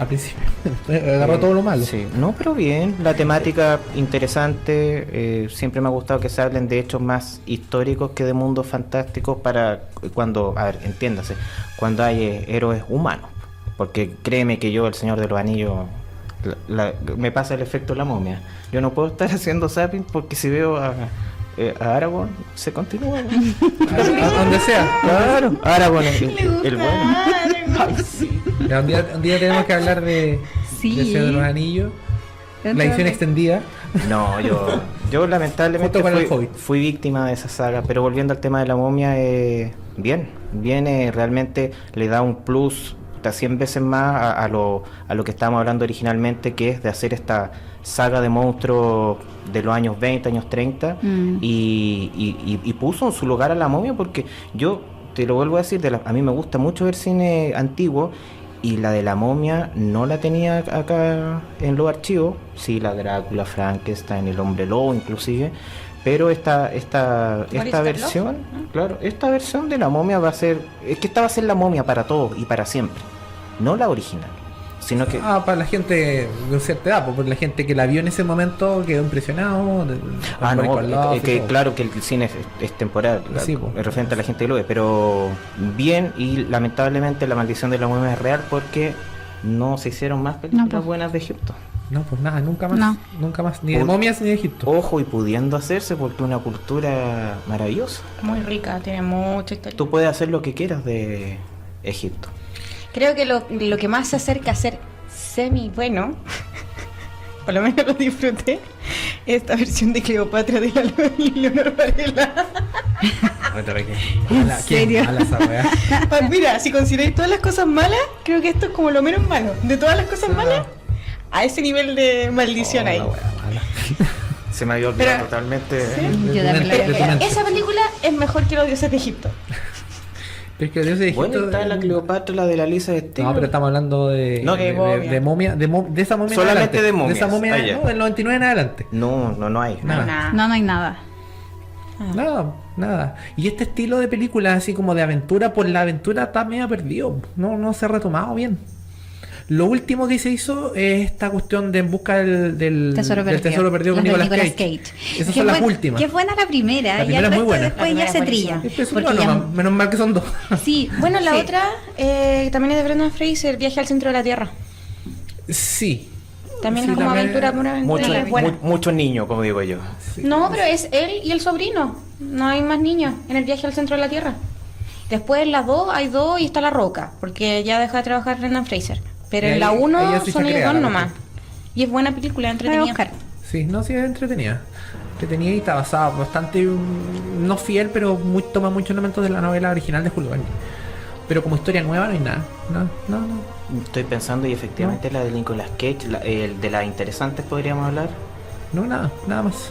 Speaker 1: al principio. Agarró todo lo malo.
Speaker 3: Sí, no, pero bien, la temática interesante, siempre me ha gustado que se hablen de hechos más históricos que de mundos fantásticos para cuando, a ver, entiéndase, cuando hay héroes humanos, porque créeme que yo, el Señor de los Anillos, me pasa el efecto de la momia, yo no puedo estar haciendo zapping porque si veo a Aragorn, se continúa.
Speaker 1: A donde sea.
Speaker 3: Claro, Aragorn es el bueno.
Speaker 1: Ay, sí. Ya, un día tenemos que hablar de
Speaker 2: Sí.
Speaker 1: de Señor de los Anillos, la edición extendida.
Speaker 3: No, yo lamentablemente
Speaker 1: Junto con el Hobbit.
Speaker 3: fui víctima de esa saga, pero volviendo al tema de la momia, bien, realmente le da un plus 100 veces más a lo que estábamos hablando originalmente, que es de hacer esta saga de monstruos de los años 20, años 30, y puso en su lugar a la momia, porque yo te lo vuelvo a decir, a mí me gusta mucho ver cine antiguo, y la de la momia no la tenía acá en los archivos, sí, la Drácula, Frankenstein, el Hombre Lobo inclusive, pero esta versión, claro, esta versión de la momia va a ser, es que esta va a ser la momia para todos y para siempre, no la original, sino que
Speaker 1: Para la gente de cierta edad, porque la gente que la vio en ese momento quedó impresionado.
Speaker 3: claro que el cine es temporal,
Speaker 1: Sí, po.
Speaker 3: es referente a la gente que lo ve, pero bien, y lamentablemente la maldición de la momia es real porque no se hicieron más películas
Speaker 2: pues.
Speaker 3: buenas de Egipto.
Speaker 1: No, pues nada, nunca más.
Speaker 2: No.
Speaker 1: Nunca más. Ni de momias ni de Egipto.
Speaker 3: Ojo, y pudiendo hacerse porque es una cultura maravillosa.
Speaker 4: Muy rica, tiene mucha historia.
Speaker 3: Tú puedes hacer lo que quieras de Egipto.
Speaker 4: Creo que lo que más se acerca a ser semi bueno, por lo menos lo disfruté, esta versión de Cleopatra de la Leonor Varela.
Speaker 1: ¿En
Speaker 2: serio?
Speaker 4: Mira, si consideráis todas las cosas malas, creo que esto es como lo menos malo. De todas las cosas malas, a ese nivel de maldición ahí.
Speaker 3: Se me había olvidado
Speaker 4: Pero-
Speaker 3: totalmente.
Speaker 2: Yo también la
Speaker 1: De tu mente.
Speaker 4: Esa película es mejor que Los dioses de Egipto.
Speaker 1: Pero es que Dios de Egipto.
Speaker 3: Bueno, está la Cleopatra, la de la Lisa de Steve.
Speaker 1: No, pero estamos hablando de.
Speaker 3: No,
Speaker 1: de momia. De esa momia. en
Speaker 3: Solamente
Speaker 1: adelante.
Speaker 3: de momias.
Speaker 1: De esa momia,
Speaker 3: Ah, ya.
Speaker 1: no, del 99 en adelante.
Speaker 3: No hay.
Speaker 1: Nada.
Speaker 2: No hay nada.
Speaker 1: Nada. Y este estilo de película, así como de aventura, por la aventura está medio perdido. No se ha retomado bien. Lo último que se hizo es esta cuestión de en busca del
Speaker 2: Tesoro
Speaker 1: del
Speaker 2: perdido.
Speaker 1: tesoro perdido con
Speaker 2: Las de
Speaker 1: Nicolas
Speaker 2: Nicolas
Speaker 1: Cage.
Speaker 2: Cage.
Speaker 1: Esas
Speaker 2: Qué
Speaker 1: son las
Speaker 2: buen-
Speaker 1: últimas.
Speaker 2: Qué buena la primera.
Speaker 1: La
Speaker 2: y
Speaker 1: primera
Speaker 2: el
Speaker 1: es muy
Speaker 2: resto
Speaker 1: buena.
Speaker 2: después
Speaker 4: La
Speaker 2: ya se
Speaker 4: primera es
Speaker 2: trilla.
Speaker 1: Este es
Speaker 2: Porque
Speaker 1: bueno,
Speaker 2: ya-
Speaker 1: menos mal que son dos.
Speaker 2: Sí,
Speaker 4: Bueno, la
Speaker 2: sí.
Speaker 4: otra también es de Brendan Fraser, Viaje al centro de la Tierra.
Speaker 1: Sí.
Speaker 4: También
Speaker 1: Sí,
Speaker 4: es como
Speaker 1: también-
Speaker 4: aventura, una aventura y es buena.
Speaker 3: Muchos niños, como digo yo.
Speaker 4: No, pero es él y el sobrino. No hay más niños en el viaje al centro de la Tierra. Después en las dos hay dos y está La Roca, porque ya deja de trabajar Brendan Fraser. Pero
Speaker 1: Y
Speaker 4: en
Speaker 1: ahí-
Speaker 4: la
Speaker 1: ahí
Speaker 4: uno
Speaker 1: ya se
Speaker 4: son
Speaker 1: chacrea,
Speaker 4: ellos dos
Speaker 1: la
Speaker 4: nomás.
Speaker 1: cuestión.
Speaker 4: Y es buena película,
Speaker 2: La voy a
Speaker 4: entretenida.
Speaker 2: buscar.
Speaker 1: Sí, no, sí, es entretenida. Entretenida y está basada bastante, no fiel, pero toma muchos elementos de la novela original de Julio Verne. Pero como historia nueva no hay nada. No.
Speaker 3: Estoy pensando y efectivamente la de Nicolas Cage, el de las interesantes podríamos hablar.
Speaker 1: No, nada más.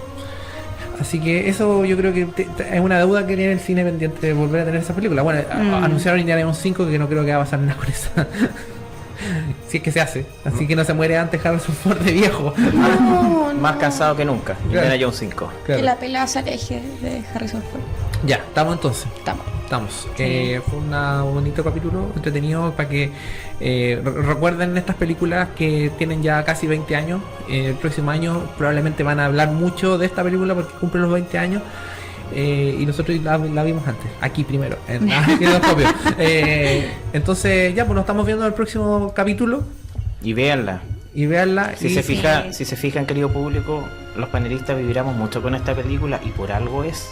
Speaker 1: Así que eso yo creo que es una deuda que tiene el cine pendiente de volver a tener esa película. Bueno, anunciaron Indiana Jones 5 que no creo que va a pasar nada con esa. Si es que se hace. Así que no se muere antes Harrison Ford de viejo.
Speaker 3: Más cansado que nunca.
Speaker 1: Claro.
Speaker 3: Indiana Jones 5.
Speaker 1: Claro.
Speaker 4: Que la pelada se aleje de Harrison Ford.
Speaker 1: Ya, estamos entonces.
Speaker 4: Estamos.
Speaker 1: Fue un bonito capítulo, entretenido para que recuerden estas películas que tienen ya casi 20 años. El próximo año probablemente van a hablar mucho de esta película porque cumple los 20 años. Y nosotros la vimos antes, aquí primero, en Kinetoscopio. Entonces ya, pues nos estamos viendo en el próximo capítulo
Speaker 3: Y véanla.
Speaker 1: y veanla.
Speaker 3: Si se fijan, querido público, los panelistas vibramos mucho con esta película y por algo es.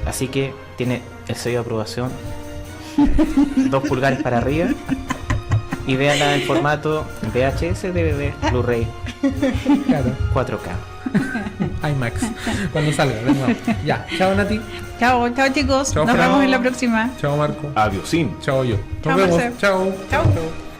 Speaker 3: Así que tiene el sello de aprobación 2 pulgares para arriba. Y véanla en formato VHS, DVD, Blu-ray,
Speaker 1: Claro,
Speaker 3: 4K.
Speaker 1: IMAX, cuando salga, de nuevo. Ya, chao Nati,
Speaker 2: Chao chicos.
Speaker 1: Chao,
Speaker 2: Nos
Speaker 1: Fran.
Speaker 2: vemos en la próxima.
Speaker 1: chao Marco,
Speaker 3: Adiosín.
Speaker 1: chao yo.
Speaker 2: Chao,
Speaker 1: Nos vemos,
Speaker 2: Marce.
Speaker 1: chao.
Speaker 2: Chao.
Speaker 1: Chao.